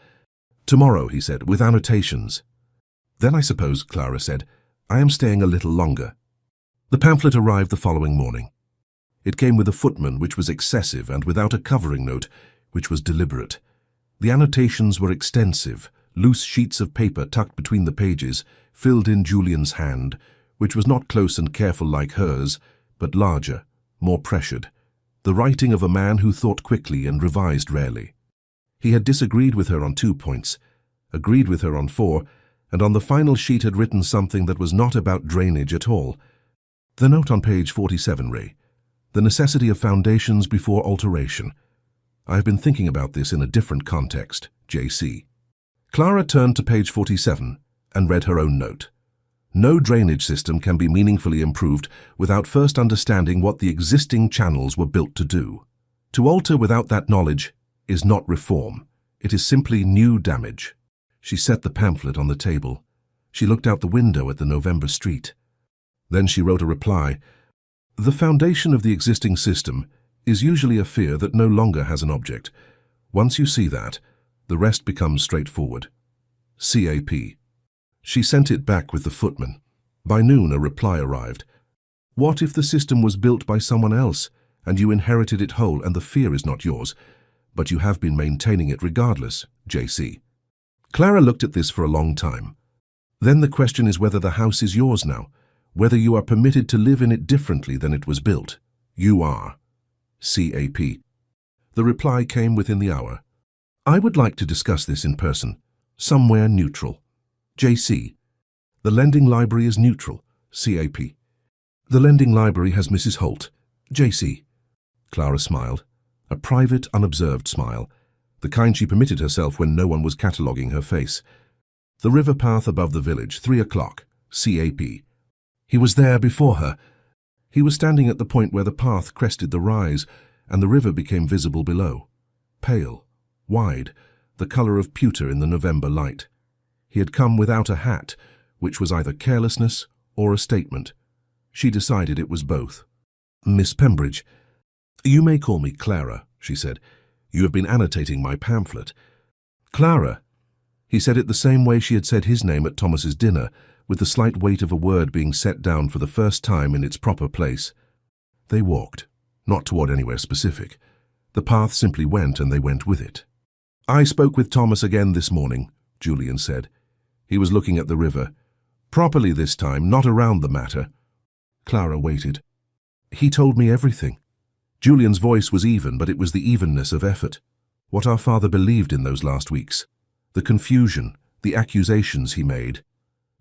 "Tomorrow," he said, "with annotations." "Then I suppose," Clara said, "I am staying a little longer." The pamphlet arrived the following morning. It came with a footman, which was excessive, and without a covering note, which was deliberate. The annotations were extensive, loose sheets of paper tucked between the pages, filled in Julian's hand, which was not close and careful like hers, but larger, more pressured. The writing of a man who thought quickly and revised rarely. He had disagreed with her on 2 points, agreed with her on 4, and on the final sheet had written something that was not about drainage at all. The note on page 47 read, "The necessity of foundations before alteration. I have been thinking about this in a different context, J.C." Clara turned to page 47 and read her own note. "No drainage system can be meaningfully improved without first understanding what the existing channels were built to do. To alter without that knowledge is not reform. It is simply new damage." She set the pamphlet on the table. She looked out the window at the November street. Then she wrote a reply. "The foundation of the existing system is usually a fear that no longer has an object. Once you see that, the rest becomes straightforward. CAP." She sent it back with the footman. By noon, a reply arrived. "What if the system was built by someone else, and you inherited it whole, and the fear is not yours, but you have been maintaining it regardless, J.C." Clara looked at this for a long time. "Then the question is whether the house is yours now, whether you are permitted to live in it differently than it was built. You are. CAP." The reply came within the hour. "I would like to discuss this in person, somewhere neutral. J.C. The lending library is neutral. CAP. The lending library has Mrs. Holt. J.C. Clara smiled, a private, unobserved smile, the kind she permitted herself when no one was cataloguing her face. "The river path above the village, 3 o'clock. CAP. He was there before her. He was standing at the point where the path crested the rise, and the river became visible below. Pale, wide, the colour of pewter in the November light. He had come without a hat, which was either carelessness or a statement. She decided it was both. "Miss Pembridge." "You may call me Clara," she said. "You have been annotating my pamphlet." "Clara." He said it the same way she had said his name at Thomas's dinner, with the slight weight of a word being set down for the first time in its proper place. They walked, not toward anywhere specific. The path simply went, and they went with it. "I spoke with Thomas again this morning," Julian said. He was looking at the river. "Properly this time, not around the matter." Clara waited. "He told me everything." Julian's voice was even, but it was the evenness of effort. What our father believed in those last weeks. The confusion, the accusations he made.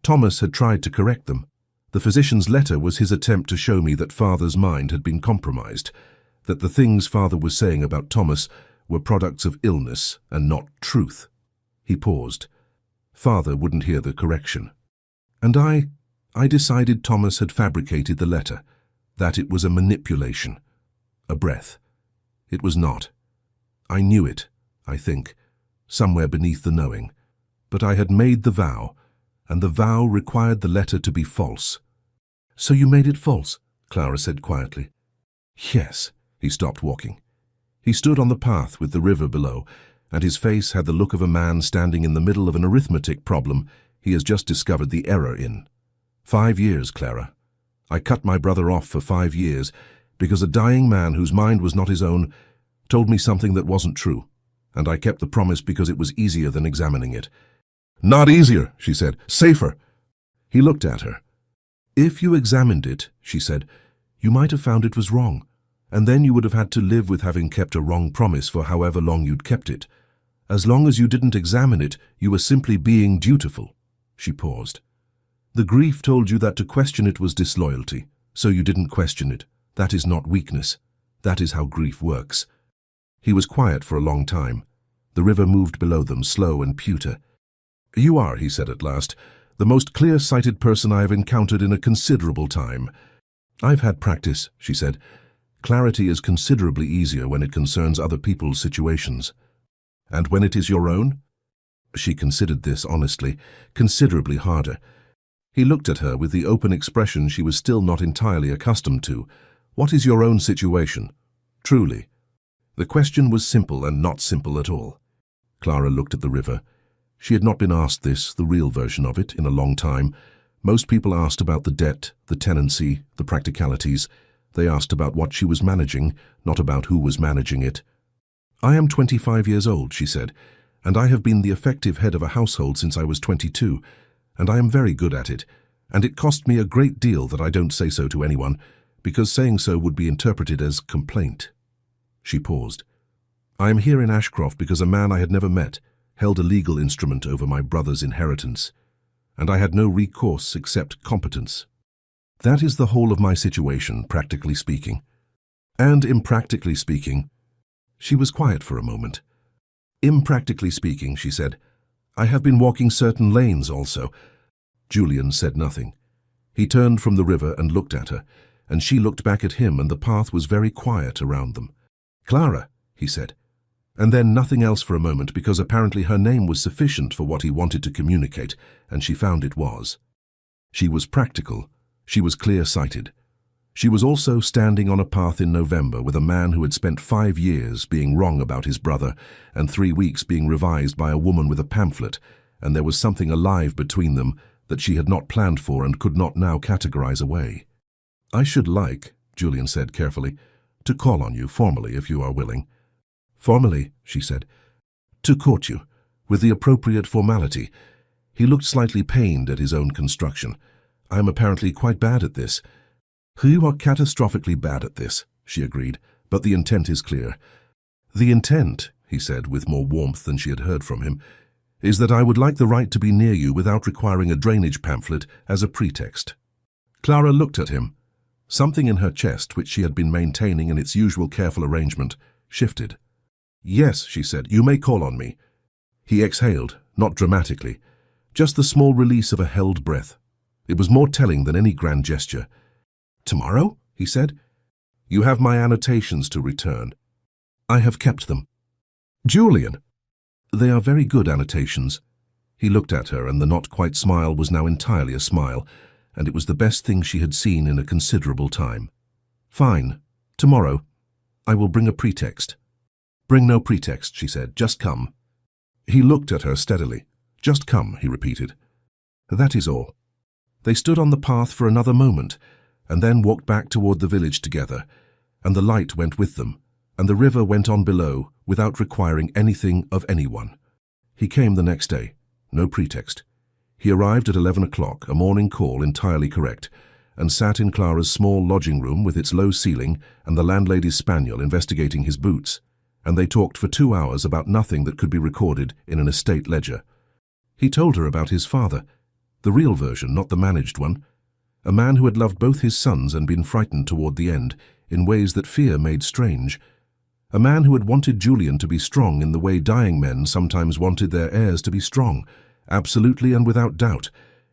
Thomas had tried to correct them. The physician's letter was his attempt to show me that father's mind had been compromised, that the things father was saying about Thomas were products of illness and not truth. He paused. Father wouldn't hear the correction. "And I decided Thomas had fabricated the letter, that it was a manipulation, a breath. It was not. I knew it, I think, somewhere beneath the knowing. But I had made the vow, and the vow required the letter to be false." "So you made it false?" Clara said quietly. "Yes." He stopped walking. He stood on the path with the river below, and his face had the look of a man standing in the middle of an arithmetic problem he has just discovered the error in. 5 years, Clara. I cut my brother off for 5 years because a dying man whose mind was not his own told me something that wasn't true, and I kept the promise because it was easier than examining it." "Not easier," she said. "Safer." He looked at her. "If you examined it," she said, "you might have found it was wrong, and then you would have had to live with having kept a wrong promise for however long you'd kept it. As long as you didn't examine it, you were simply being dutiful." She paused. "The grief told you that to question it was disloyalty, so you didn't question it. That is not weakness. That is how grief works." He was quiet for a long time. The river moved below them, slow and pewter. "You are," he said at last, "the most clear-sighted person I have encountered in a considerable time." "I've had practice," she said. "Clarity is considerably easier when it concerns other people's situations." "And when it is your own?" She considered this honestly, considerably harder. He looked at her with the open expression she was still not entirely accustomed to. "What is your own situation? Truly?" The question was simple and not simple at all. Clara looked at the river. She had not been asked this, the real version of it, in a long time. Most people asked about the debt, the tenancy, the practicalities. They asked about what she was managing, not about who was managing it. "I am 25 years old," she said, "and I have been the effective head of a household since I was 22, and I am very good at it, and it cost me a great deal that I don't say so to anyone, because saying so would be interpreted as complaint." She paused. "I am here in Ashcroft because a man I had never met held a legal instrument over my brother's inheritance, and I had no recourse except competence. That is the whole of my situation, practically speaking. And impractically speaking—" She was quiet for a moment. "Impractically speaking," she said, "I have been walking certain lanes also." Julian said nothing. He turned from the river and looked at her, and she looked back at him, and the path was very quiet around them. "Clara," he said, and then nothing else for a moment, because apparently her name was sufficient for what he wanted to communicate, and she found it was. She was practical. She was clear-sighted. She was also standing on a path in November with a man who had spent 5 years being wrong about his brother and 3 weeks being revised by a woman with a pamphlet, and there was something alive between them that she had not planned for and could not now categorize away. "I should like," Julian said carefully, "to call on you formally if you are willing." "Formally," she said. "To court you, with the appropriate formality." He looked slightly pained at his own construction. "I am apparently quite bad at this." "You are catastrophically bad at this," she agreed, "but the intent is clear." "The intent," he said with more warmth than she had heard from him, "is that I would like the right to be near you without requiring a drainage pamphlet as a pretext." Clara looked at him. Something in her chest, which she had been maintaining in its usual careful arrangement, shifted. "Yes," she said, "you may call on me." He exhaled, not dramatically, just the small release of a held breath. It was more telling than any grand gesture. "Tomorrow?" he said. "You have my annotations to return." "I have kept them." "Julian!" "They are very good annotations." He looked at her, and the not-quite smile was now entirely a smile, and it was the best thing she had seen in a considerable time. "Fine. Tomorrow. I will bring a pretext." "Bring no pretext," she said. "Just come." He looked at her steadily. "Just come," he repeated. "That is all." They stood on the path for another moment, and then walked back toward the village together, and the light went with them, and the river went on below without requiring anything of anyone. He came the next day. No pretext. He arrived at 11 o'clock, a morning call entirely correct, and sat in Clara's small lodging room with its low ceiling and the landlady's spaniel investigating his boots, and they talked for 2 hours about nothing that could be recorded in an estate ledger. He told her about his father, the real version, not the managed one, a man who had loved both his sons and been frightened toward the end, in ways that fear made strange. A man who had wanted Julian to be strong in the way dying men sometimes wanted their heirs to be strong, absolutely and without doubt,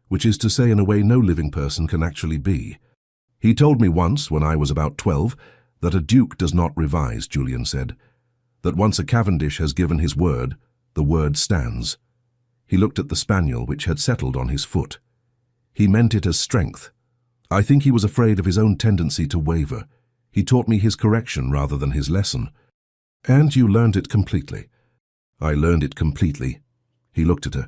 which is to say in a way no living person can actually be. "He told me once, when I was about 12, that a duke does not revise," Julian said. "That once a Cavendish has given his word, the word stands." He looked at the spaniel which had settled on his foot. He meant it as strength. I think he was afraid of his own tendency to waver. He taught me his correction rather than his lesson. "And you learned it completely." "I learned it completely." He looked at her.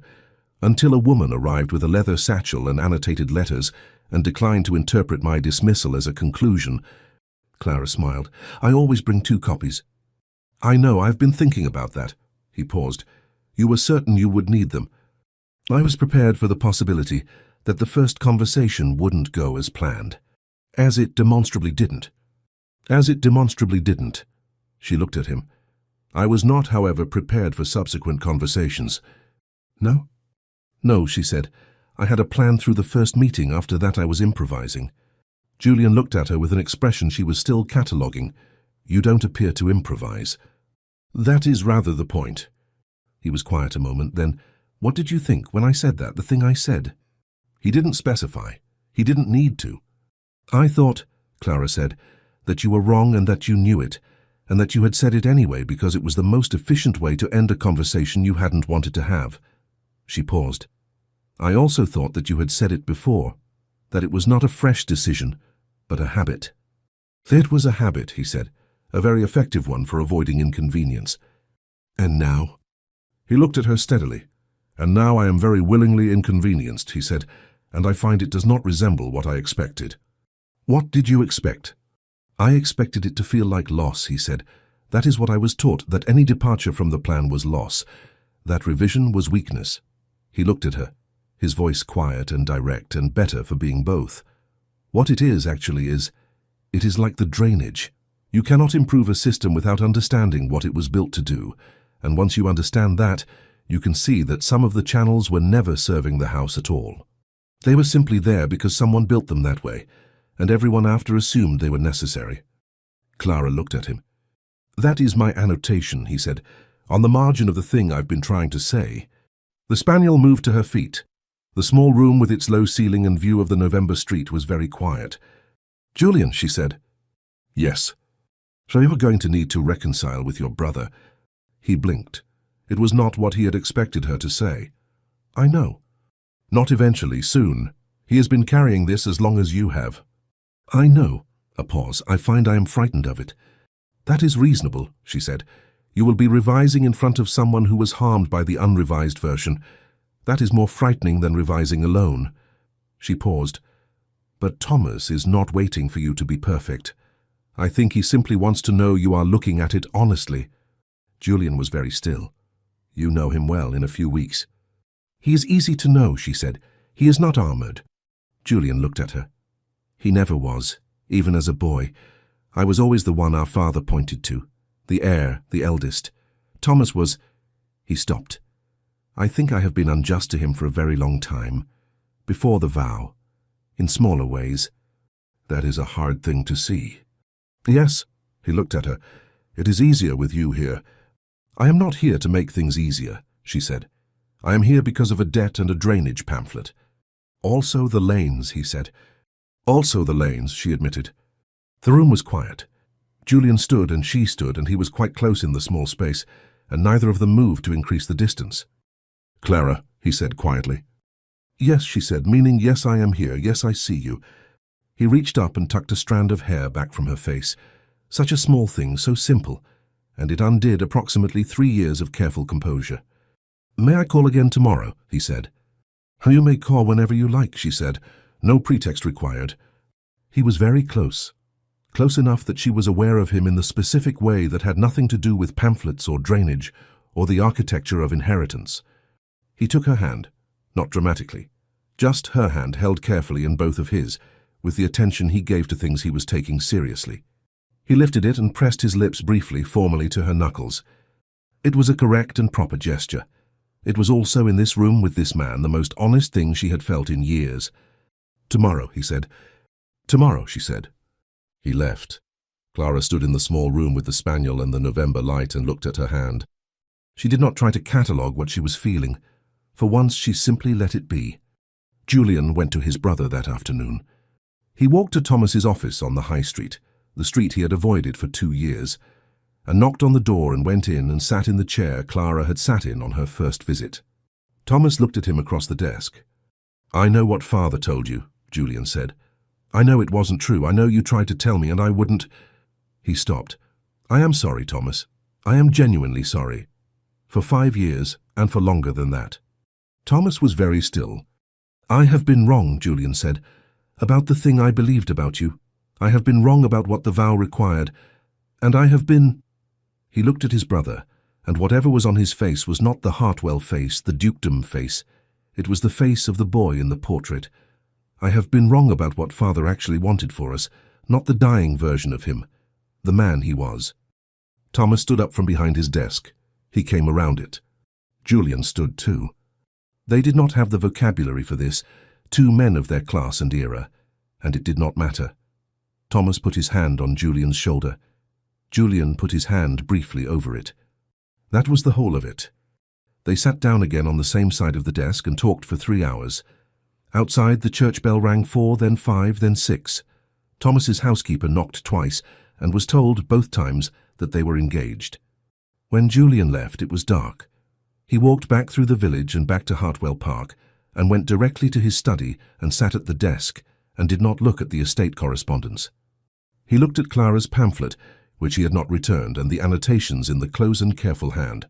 "Until a woman arrived with a leather satchel and annotated letters and declined to interpret my dismissal as a conclusion." Clara smiled. "I always bring 2 copies." "I know, I've been thinking about that." He paused. "You were certain you would need them." "I was prepared for the possibility that the first conversation wouldn't go as planned, as it demonstrably didn't." As it demonstrably didn't. She looked at him. I was not, however, prepared for subsequent conversations. No? No, she said. I had a plan through the first meeting. After that I was improvising. Julian looked at her with an expression she was still cataloguing. You don't appear to improvise. That is rather the point. He was quiet a moment, then, what did you think when I said that, the thing I said? He didn't specify. He didn't need to. I thought, Clara said, that you were wrong and that you knew it, and that you had said it anyway because it was the most efficient way to end a conversation you hadn't wanted to have. She paused. I also thought that you had said it before, that it was not a fresh decision, but a habit. It was a habit, he said, a very effective one for avoiding inconvenience. And now? He looked at her steadily. And now I am very willingly inconvenienced, he said, and I find it does not resemble what I expected. What did you expect? I expected it to feel like loss, he said. That is what I was taught, that any departure from the plan was loss, that revision was weakness. He looked at her, his voice quiet and direct and better for being both. What it is, actually, it is like the drainage. You cannot improve a system without understanding what it was built to do, and once you understand that, you can see that some of the channels were never serving the house at all. They were simply there because someone built them that way, and everyone after assumed they were necessary. Clara looked at him. That is my annotation, he said, on the margin of the thing I've been trying to say. The spaniel moved to her feet. The small room with its low ceiling and view of the November street was very quiet. Julian, she said. Yes. So you are going to need to reconcile with your brother. He blinked. It was not what he had expected her to say. I know. Not eventually, soon. He has been carrying this as long as you have. I know. A pause. I find I am frightened of it. That is reasonable, she said. You will be revising in front of someone who was harmed by the unrevised version. That is more frightening than revising alone. She paused. But Thomas is not waiting for you to be perfect. I think he simply wants to know you are looking at it honestly. Julian was very still. You know him well in a few weeks. He is easy to know, she said. He is not armored. Julian looked at her. He never was, even as a boy. I was always the one our father pointed to. The heir, the eldest. Thomas was... He stopped. I think I have been unjust to him for a very long time. Before the vow. In smaller ways. That is a hard thing to see. Yes, he looked at her. It is easier with you here. I am not here to make things easier, she said. I am here because of a debt and a drainage pamphlet. Also the lanes, he said. Also the lanes, she admitted. The room was quiet. Julian stood and she stood, and he was quite close in the small space, and neither of them moved to increase the distance. Clara, he said quietly. Yes, she said, meaning yes, I am here, yes, I see you. He reached up and tucked a strand of hair back from her face. Such a small thing, so simple, and it undid approximately 3 years of careful composure. May I call again tomorrow, he said. You may call whenever you like, she said. No pretext required. He was very close. Close enough that she was aware of him in the specific way that had nothing to do with pamphlets or drainage or the architecture of inheritance. He took her hand, not dramatically, just her hand held carefully in both of his, with the attention he gave to things he was taking seriously. He lifted it and pressed his lips briefly, formally to her knuckles. It was a correct and proper gesture. It was also in this room with this man the most honest thing she had felt in years. Tomorrow, he said. Tomorrow, she said. He left. Clara stood in the small room with the spaniel and the November light and looked at her hand. She did not try to catalogue what she was feeling. For once, she simply let it be. Julian went to his brother that afternoon. He walked to Thomas's office on the high street, the street he had avoided for 2 years, and knocked on the door and went in and sat in the chair Clara had sat in on her first visit. Thomas looked at him across the desk. I know what father told you, Julian said. I know it wasn't true. I know you tried to tell me and I wouldn't. He stopped. I am sorry, Thomas. I am genuinely sorry. For 5 years and for longer than that. Thomas was very still. I have been wrong, Julian said, about the thing I believed about you. I have been wrong about what the vow required, and I have been... He looked at his brother, and whatever was on his face was not the Hartwell face, the dukedom face. It was the face of the boy in the portrait. I have been wrong about what father actually wanted for us, not the dying version of him, the man he was. Thomas stood up from behind his desk. He came around it. Julian stood too. They did not have the vocabulary for this, two men of their class and era, and it did not matter. Thomas put his hand on Julian's shoulder. Julian put his hand briefly over it. That was the whole of it. They sat down again on the same side of the desk and talked for 3 hours. Outside, the church bell rang 4, then 5, then 6. Thomas's housekeeper knocked twice and was told both times that they were engaged. When Julian left, it was dark. He walked back through the village and back to Hartwell Park and went directly to his study and sat at the desk and did not look at the estate correspondence. He looked at Clara's pamphlet, which he had not returned, and the annotations in the close and careful hand.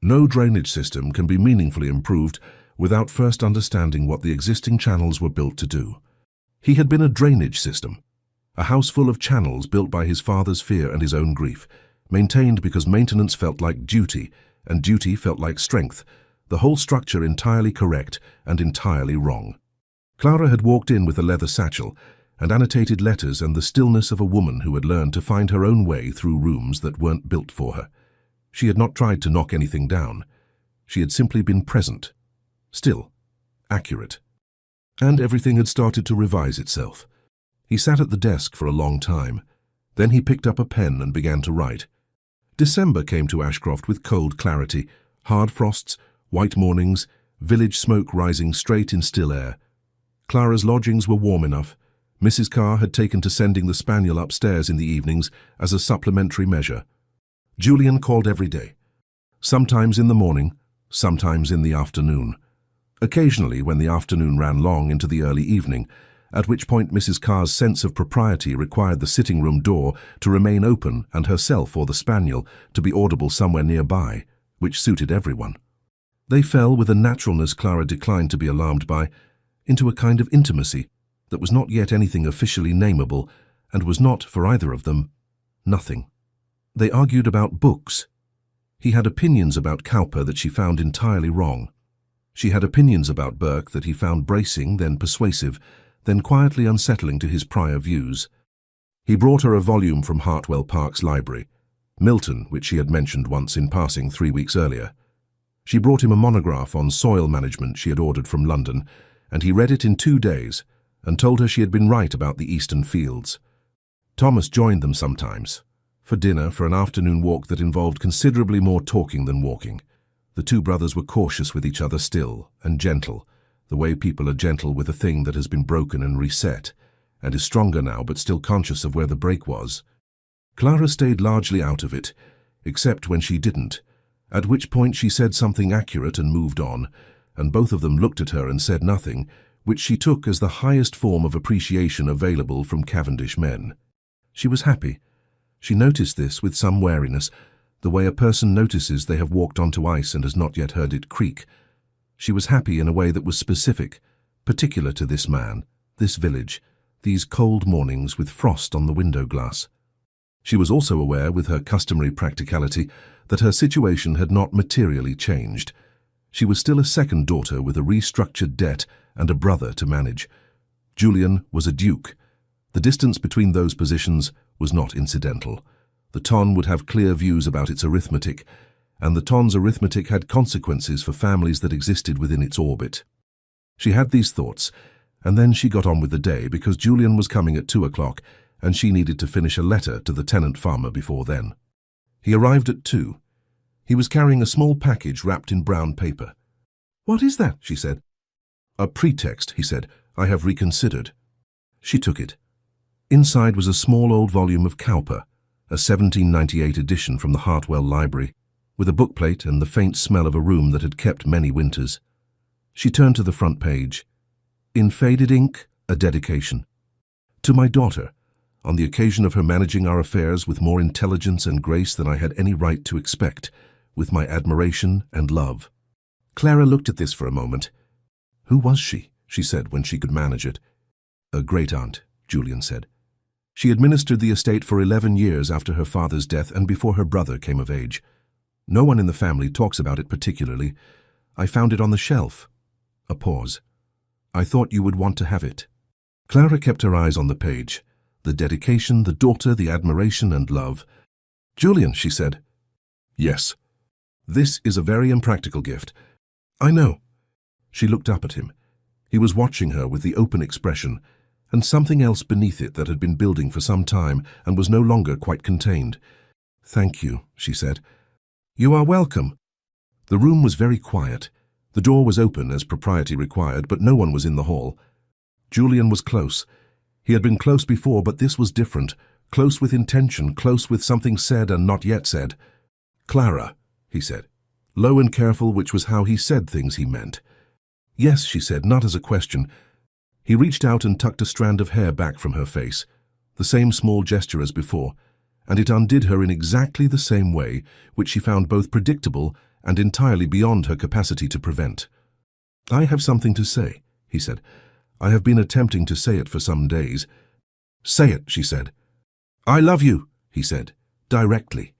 No drainage system can be meaningfully improved without first understanding what the existing channels were built to do. He had been a drainage system, a house full of channels built by his father's fear and his own grief, maintained because maintenance felt like duty, and duty felt like strength, the whole structure entirely correct and entirely wrong. Clara had walked in with a leather satchel and annotated letters and the stillness of a woman who had learned to find her own way through rooms that weren't built for her. She had not tried to knock anything down. She had simply been present, still, accurate. And everything had started to revise itself. He sat at the desk for a long time. Then he picked up a pen and began to write. December came to Ashcroft with cold clarity, hard frosts, white mornings, village smoke rising straight in still air. Clara's lodgings were warm enough. Mrs. Carr had taken to sending the spaniel upstairs in the evenings as a supplementary measure. Julian called every day, sometimes in the morning, sometimes in the afternoon. Occasionally when the afternoon ran long into the early evening, at which point Mrs. Carr's sense of propriety required the sitting room door to remain open and herself or the spaniel to be audible somewhere nearby, which suited everyone. They fell with a naturalness Clara declined to be alarmed by, into a kind of intimacy that was not yet anything officially nameable and was not, for either of them, nothing. They argued about books. He had opinions about Cowper that she found entirely wrong. She had opinions about Burke that he found bracing, then persuasive, then quietly unsettling to his prior views. He brought her a volume from Hartwell Park's library, Milton, which she had mentioned once in passing 3 weeks earlier. She brought him a monograph on soil management she had ordered from London, and he read it in 2 days and told her she had been right about the eastern fields. Thomas joined them sometimes, for dinner, for an afternoon walk that involved considerably more talking than walking. The two brothers were cautious with each other still, and gentle, the way people are gentle with a thing that has been broken and reset, and is stronger now but still conscious of where the break was. Clara stayed largely out of it, except when she didn't, at which point she said something accurate and moved on, and both of them looked at her and said nothing, which she took as the highest form of appreciation available from Cavendish men. She was happy. She noticed this with some wariness, the way a person notices they have walked onto ice and has not yet heard it creak. She was happy in a way that was specific, particular to this man, this village, these cold mornings with frost on the window glass. She was also aware, with her customary practicality, that her situation had not materially changed. She was still a second daughter with a restructured debt and a brother to manage. Julian was a duke. The distance between those positions was not incidental. The ton would have clear views about its arithmetic, and the ton's arithmetic had consequences for families that existed within its orbit. She had these thoughts, and then she got on with the day because Julian was coming at 2 o'clock, and she needed to finish a letter to the tenant farmer before then. He arrived at 2. He was carrying a small package wrapped in brown paper. "What is that?" she said. "A pretext," he said. "I have reconsidered." She took it. Inside was a small old volume of Cowper, a 1798 edition from the Hartwell Library, with a bookplate and the faint smell of a room that had kept many winters. She turned to the front page. In faded ink, a dedication. "To my daughter, on the occasion of her managing our affairs with more intelligence and grace than I had any right to expect, with my admiration and love." Clara looked at this for a moment. "Who was she?" she said when she could manage it. "A great-aunt," Julian said. "She administered the estate for 11 years after her father's death and before her brother came of age. No one in the family talks about it particularly. I found it on the shelf." A pause. "I thought you would want to have it." Clara kept her eyes on the page. The dedication, the daughter, the admiration and love. "Julian," she said. "Yes." "This is a very impractical gift." "I know." She looked up at him. He was watching her with the open expression, and something else beneath it that had been building for some time and was no longer quite contained. "Thank you," she said. "You are welcome." The room was very quiet. The door was open as propriety required, but no one was in the hall. Julian was close. He had been close before, but this was different. Close with intention, close with something said and not yet said. "Clara," he said. Low and careful, which was how he said things he meant. "Yes," she said, not as a question. He reached out and tucked a strand of hair back from her face, the same small gesture as before, and it undid her in exactly the same way, which she found both predictable and entirely beyond her capacity to prevent. "I have something to say," he said. "I have been attempting to say it for some days." "Say it," she said. "I love you," he said, directly,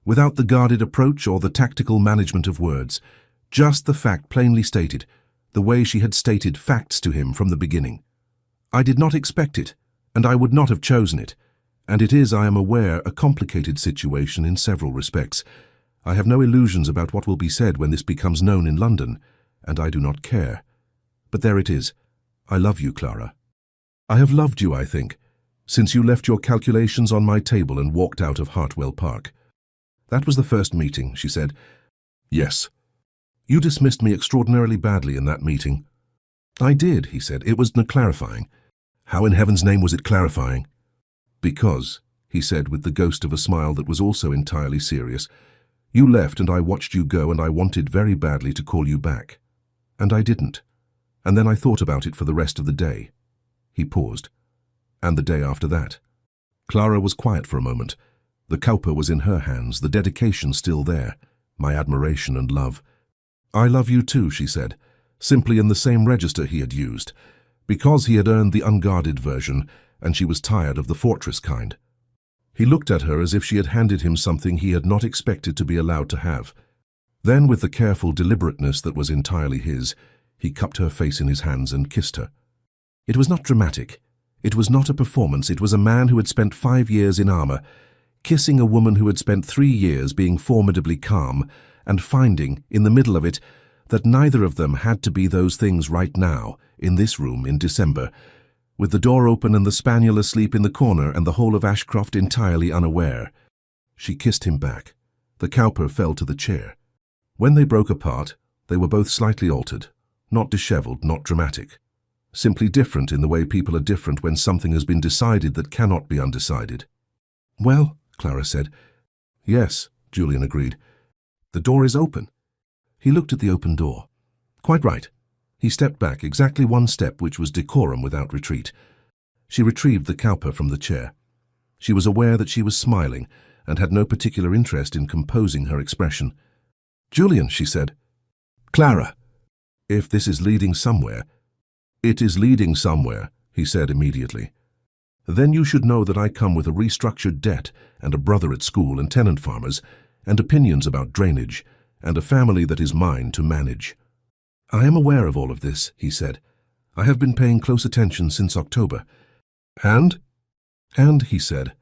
without the guarded approach or the tactical management of words, just the fact plainly stated, the way she had stated facts to him from the beginning. "I did not expect it, and I would not have chosen it, and it is, I am aware, a complicated situation in several respects. I have no illusions about what will be said when this becomes known in London, and I do not care. But there it is. I love you, Clara. I have loved you, I think, since you left your calculations on my table and walked out of Hartwell Park." "That was the first meeting," she said. "Yes." "You dismissed me extraordinarily badly in that meeting." "I did," he said. "It was clarifying." "How in heaven's name was it clarifying?" "Because," he said with the ghost of a smile that was also entirely serious, "you left and I watched you go and I wanted very badly to call you back. And I didn't. And then I thought about it for the rest of the day." He paused. "And the day after that." Clara was quiet for a moment. The cowper was in her hands, the dedication still there, my admiration and love. "I love you too," she said, simply in the same register he had used, because he had earned the unguarded version, and she was tired of the fortress kind. He looked at her as if she had handed him something he had not expected to be allowed to have. Then, with the careful deliberateness that was entirely his, he cupped her face in his hands and kissed her. It was not dramatic. It was not a performance. It was a man who had spent 5 years in armor, kissing a woman who had spent 3 years being formidably calm, and finding, in the middle of it, that neither of them had to be those things right now, in this room in December, with the door open and the spaniel asleep in the corner and the whole of Ashcroft entirely unaware. She kissed him back. The cowper fell to the chair. When they broke apart, they were both slightly altered, not disheveled, not dramatic. Simply different in the way people are different when something has been decided that cannot be undecided. "Well," Clara said. "Yes," Julian agreed. "The door is open." He looked at the open door. "Quite right." He stepped back, exactly one step, which was decorum without retreat. She retrieved the cowper from the chair. She was aware that she was smiling and had no particular interest in composing her expression. "Julian," she said. "Clara, if this is leading somewhere—" "It is leading somewhere," he said immediately. "Then you should know that I come with a restructured debt and a brother at school and tenant farmers and opinions about drainage and a family that is mine to manage." "I am aware of all of this," he said. "I have been paying close attention since October." "And?" "And," he said,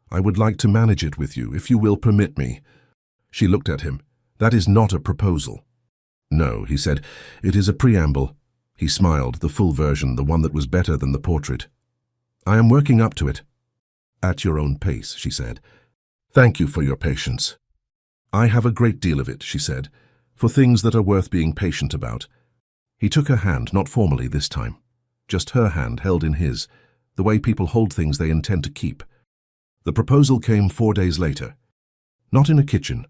"I would like to manage it with you, if you will permit me." She looked at him. "That is not a proposal." "No," he said, "it is a preamble." He smiled, the full version, the one that was better than the portrait. "I am working up to it." "At your own pace," she said. "Thank you for your patience." "I have a great deal of it," she said, "for things that are worth being patient about." He took her hand, not formally this time. Just her hand held in his, the way people hold things they intend to keep. The proposal came 4 days later. Not in a kitchen.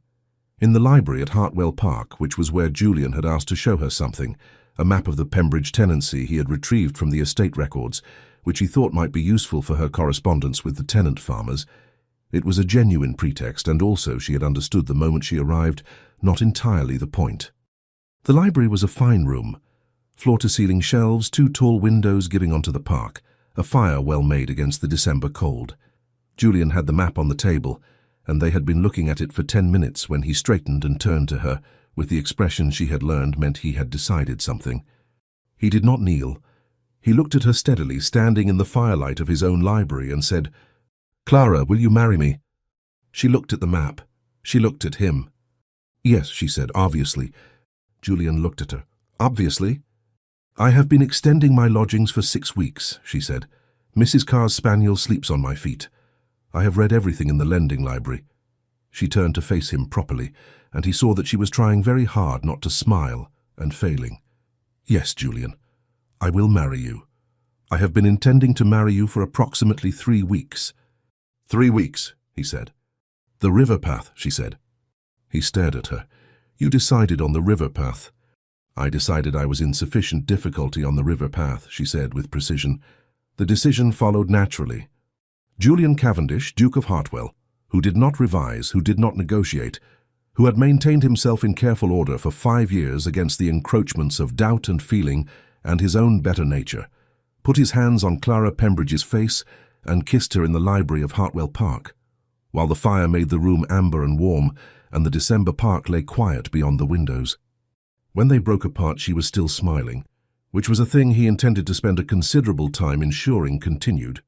In the library at Hartwell Park, which was where Julian had asked to show her something, a map of the Pembridge tenancy he had retrieved from the estate records, which he thought might be useful for her correspondence with the tenant farmers. It was a genuine pretext, and also, she had understood the moment she arrived, not entirely the point. The library was a fine room. Floor-to-ceiling shelves, 2 tall windows giving onto the park, a fire well made against the December cold. Julian had the map on the table, and they had been looking at it for 10 minutes when he straightened and turned to her, with the expression she had learned meant he had decided something. He did not kneel. He looked at her steadily, standing in the firelight of his own library, and said, "Clara, will you marry me?" She looked at the map. She looked at him. "Yes," she said, "obviously." Julian looked at her. "Obviously?" "I have been extending my lodgings for 6 weeks," she said. "Mrs. Carr's spaniel sleeps on my feet. I have read everything in the lending library." She turned to face him properly, and he saw that she was trying very hard not to smile, and failing. "Yes, Julian, I will marry you. I have been intending to marry you for approximately 3 weeks. 3 weeks, he said. "The river path," she said. He stared at her. "You decided on the river path." "I decided I was in sufficient difficulty on the river path," she said with precision. "The decision followed naturally. Julian Cavendish, Duke of Hartwell, who did not revise, who did not negotiate, who had maintained himself in careful order for 5 years against the encroachments of doubt and feeling and his own better nature, put his hands on Clara Pembridge's face and kissed her in the library of Hartwell Park, while the fire made the room amber and warm and the December park lay quiet beyond the windows. When they broke apart, she was still smiling, which was a thing he intended to spend a considerable time ensuring continued.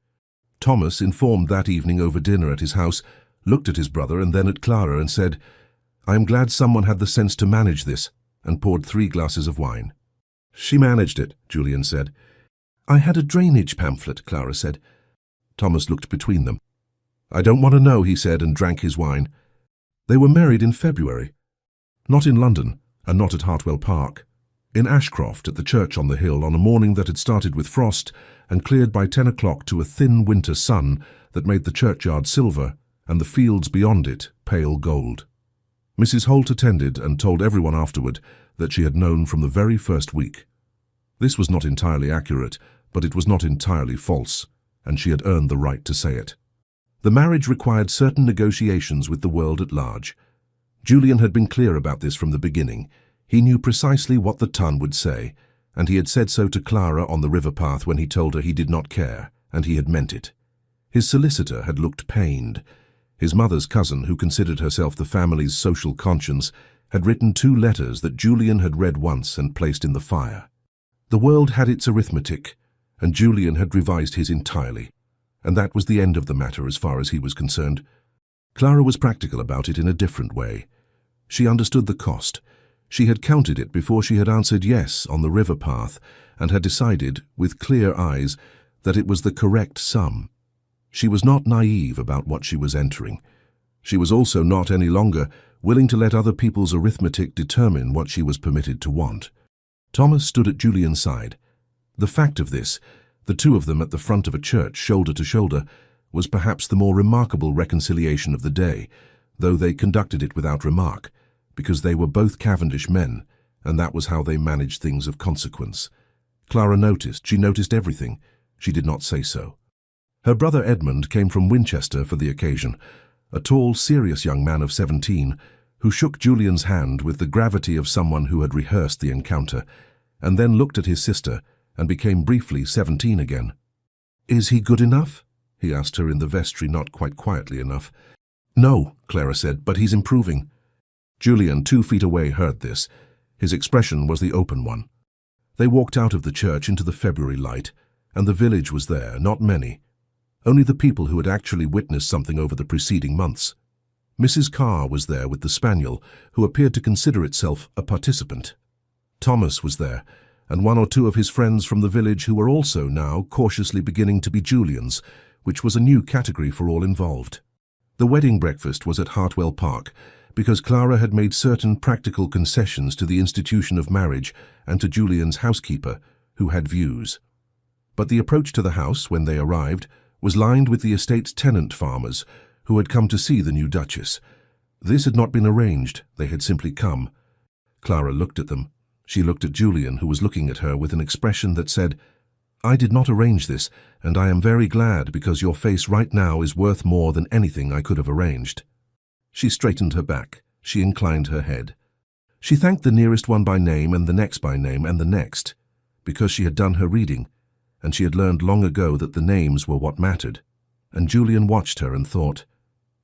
Thomas, informed that evening over dinner at his house, looked at his brother and then at Clara and said, "I am glad someone had the sense to manage this," and poured 3 glasses of wine. "She managed it," Julian said. "I had a drainage pamphlet," Clara said. Thomas looked between them. "I don't want to know," he said, and drank his wine. They were married in February. Not in London, and not at Hartwell Park. In Ashcroft, at the church on the hill, on a morning that had started with frost and cleared by 10 o'clock to a thin winter sun that made the churchyard silver and the fields beyond it pale gold. Mrs. Holt attended and told everyone afterward that she had known from the very first week. This was not entirely accurate, but it was not entirely false, and she had earned the right to say it. The marriage required certain negotiations with the world at large. Julian had been clear about this from the beginning. He knew precisely what the Ton would say, and he had said so to Clara on the river path when he told her he did not care, and he had meant it. His solicitor had looked pained. His mother's cousin, who considered herself the family's social conscience, had written 2 letters that Julian had read once and placed in the fire. The world had its arithmetic, and Julian had revised his entirely, and that was the end of the matter as far as he was concerned. Clara was practical about it in a different way. She understood the cost. She had counted it before she had answered yes on the river path, and had decided, with clear eyes, that it was the correct sum. She was not naive about what she was entering. She was also not any longer willing to let other people's arithmetic determine what she was permitted to want. Thomas stood at Julian's side. The fact of this, the 2 of them at the front of a church, shoulder to shoulder, was perhaps the more remarkable reconciliation of the day, though they conducted it without remark, because they were both Cavendish men, and that was how they managed things of consequence. Clara noticed. She noticed everything. She did not say so. Her brother Edmund came from Winchester for the occasion, a tall, serious young man of 17, who shook Julian's hand with the gravity of someone who had rehearsed the encounter, and then looked at his sister and became briefly 17 again. "Is he good enough?" he asked her in the vestry, not quite quietly enough. "No," Clara said, "but he's improving." Julian, 2 feet away, heard this. His expression was the open one. They walked out of the church into the February light, and the village was there, not many. Only the people who had actually witnessed something over the preceding months. Mrs. Carr was there with the spaniel, who appeared to consider itself a participant. Thomas was there, and 1 or 2 of his friends from the village who were also now cautiously beginning to be Julians, which was a new category for all involved. The wedding breakfast was at Hartwell Park, because Clara had made certain practical concessions to the institution of marriage and to Julian's housekeeper, who had views. But the approach to the house, when they arrived, was lined with the estate's tenant farmers, who had come to see the new Duchess. This had not been arranged, they had simply come. Clara looked at them. She looked at Julian, who was looking at her with an expression that said, "I did not arrange this, and I am very glad because your face right now is worth more than anything I could have arranged." She straightened her back. She inclined her head. She thanked the nearest one by name and the next by name and the next, because she had done her reading, and she had learned long ago that the names were what mattered. And Julian watched her and thought,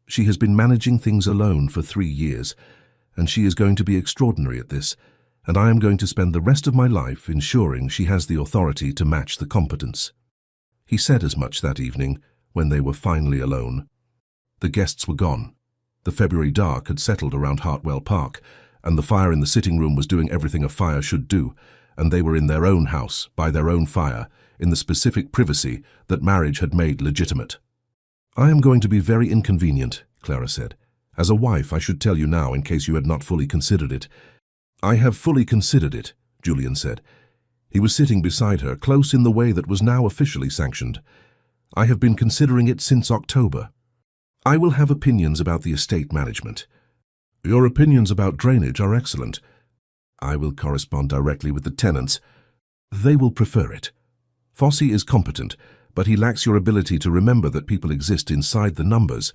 she has been managing things alone for 3 years, and she is going to be extraordinary at this, and I am going to spend the rest of my life ensuring she has the authority to match the competence." He said as much that evening when they were finally alone. The guests were gone. The February dark had settled around Hartwell Park, and the fire in the sitting room was doing everything a fire should do, and they were in their own house, by their own fire, in the specific privacy that marriage had made legitimate. "I am going to be very inconvenient," Clara said. "As a wife, I should tell you now in case you had not fully considered it." "I have fully considered it," Julian said. He was sitting beside her, close in the way that was now officially sanctioned. "I have been considering it since October. I will have opinions about the estate management." "Your opinions about drainage are excellent." "I will correspond directly with the tenants. They will prefer it. Fossey is competent, but he lacks your ability to remember that people exist inside the numbers."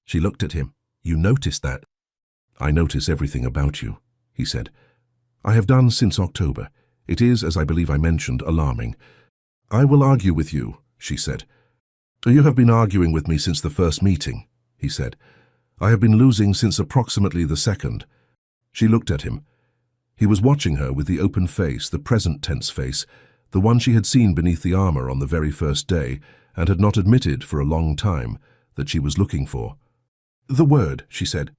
She looked at him. "You noticed that?" "I notice everything about you," he said. "I have done since October. It is, as I believe I mentioned, alarming." "I will argue with you," she said. "You have been arguing with me since the first meeting," he said. "I have been losing since approximately the second." She looked at him. He was watching her with the open face, the present tense face, the one she had seen beneath the armor on the very first day, and had not admitted for a long time that she was looking for. "The word," she said.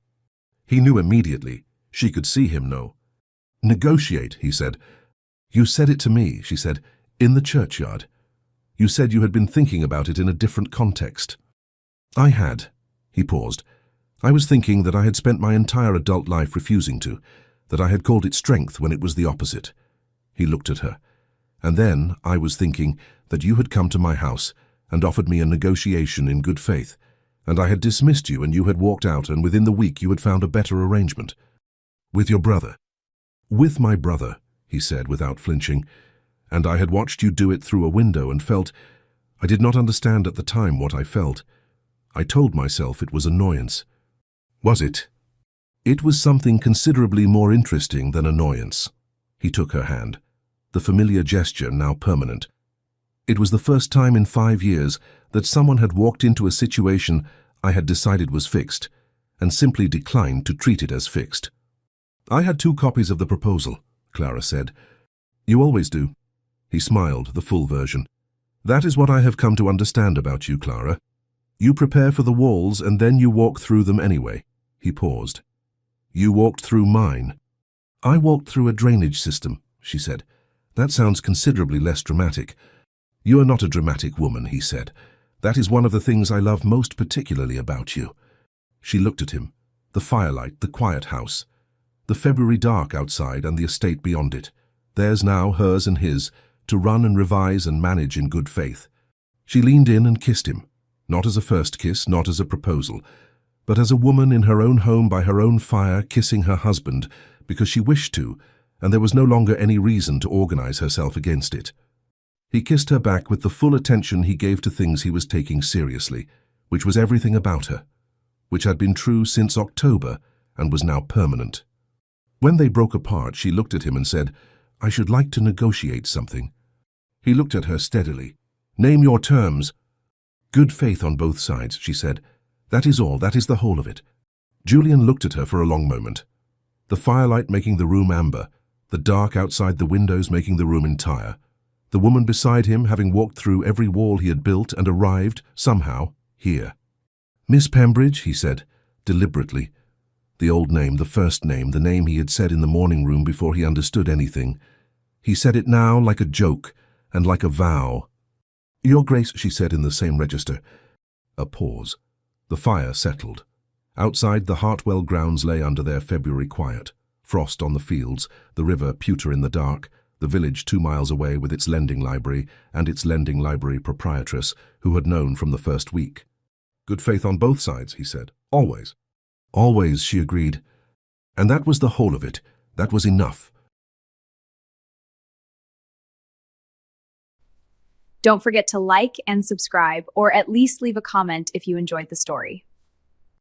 He knew immediately. She could see him know. "Negotiate," he said. "You said it to me," she said, "in the churchyard. You said you had been thinking about it in a different context." "I had." He paused. "I was thinking that I had spent my entire adult life refusing to, that I had called it strength when it was the opposite." He looked at her. "And then I was thinking that you had come to my house and offered me a negotiation in good faith, and I had dismissed you and you had walked out, and within the week you had found a better arrangement." "With your brother?" "With my brother," he said without flinching. "And I had watched you do it through a window and felt, I did not understand at the time what I felt. I told myself it was annoyance." "Was it?" "It was something considerably more interesting than annoyance." He took her hand, the familiar gesture now permanent. "It was the first time in 5 years that someone had walked into a situation I had decided was fixed, and simply declined to treat it as fixed." "I had 2 copies of the proposal," Clara said. "You always do." He smiled, the full version. "That is what I have come to understand about you, Clara. You prepare for the walls and then you walk through them anyway." He paused. "You walked through mine." "I walked through a drainage system," she said. "That sounds considerably less dramatic." "You are not a dramatic woman," he said. "That is one of the things I love most particularly about you." She looked at him. The firelight, the quiet house. The February dark outside and the estate beyond it. Theirs now, hers and his, to run and revise and manage in good faith. She leaned in and kissed him, not as a first kiss, not as a proposal, but as a woman in her own home by her own fire kissing her husband because she wished to, and there was no longer any reason to organize herself against it. He kissed her back with the full attention he gave to things he was taking seriously, which was everything about her, which had been true since October and was now permanent. When they broke apart, she looked at him and said, "I should like to negotiate something." He looked at her steadily. "Name your terms." "Good faith on both sides," she said. "That is all, that is the whole of it." Julian looked at her for a long moment. The firelight making the room amber, the dark outside the windows making the room entire. The woman beside him having walked through every wall he had built and arrived, somehow, here. "Miss Pembridge," he said, deliberately. The old name, the first name, the name he had said in the morning room before he understood anything. He said it now like a joke and like a vow. "Your Grace," she said in the same register. A pause. The fire settled. Outside, the Hartwell grounds lay under their February quiet. Frost on the fields, the river pewter in the dark, the village 2 miles away with its lending library and its lending library proprietress, who had known from the first week. "Good faith on both sides," he said. "Always." "Always," she agreed. And that was the whole of it. That was enough. Don't forget to like and subscribe, or at least leave a comment if you enjoyed the story.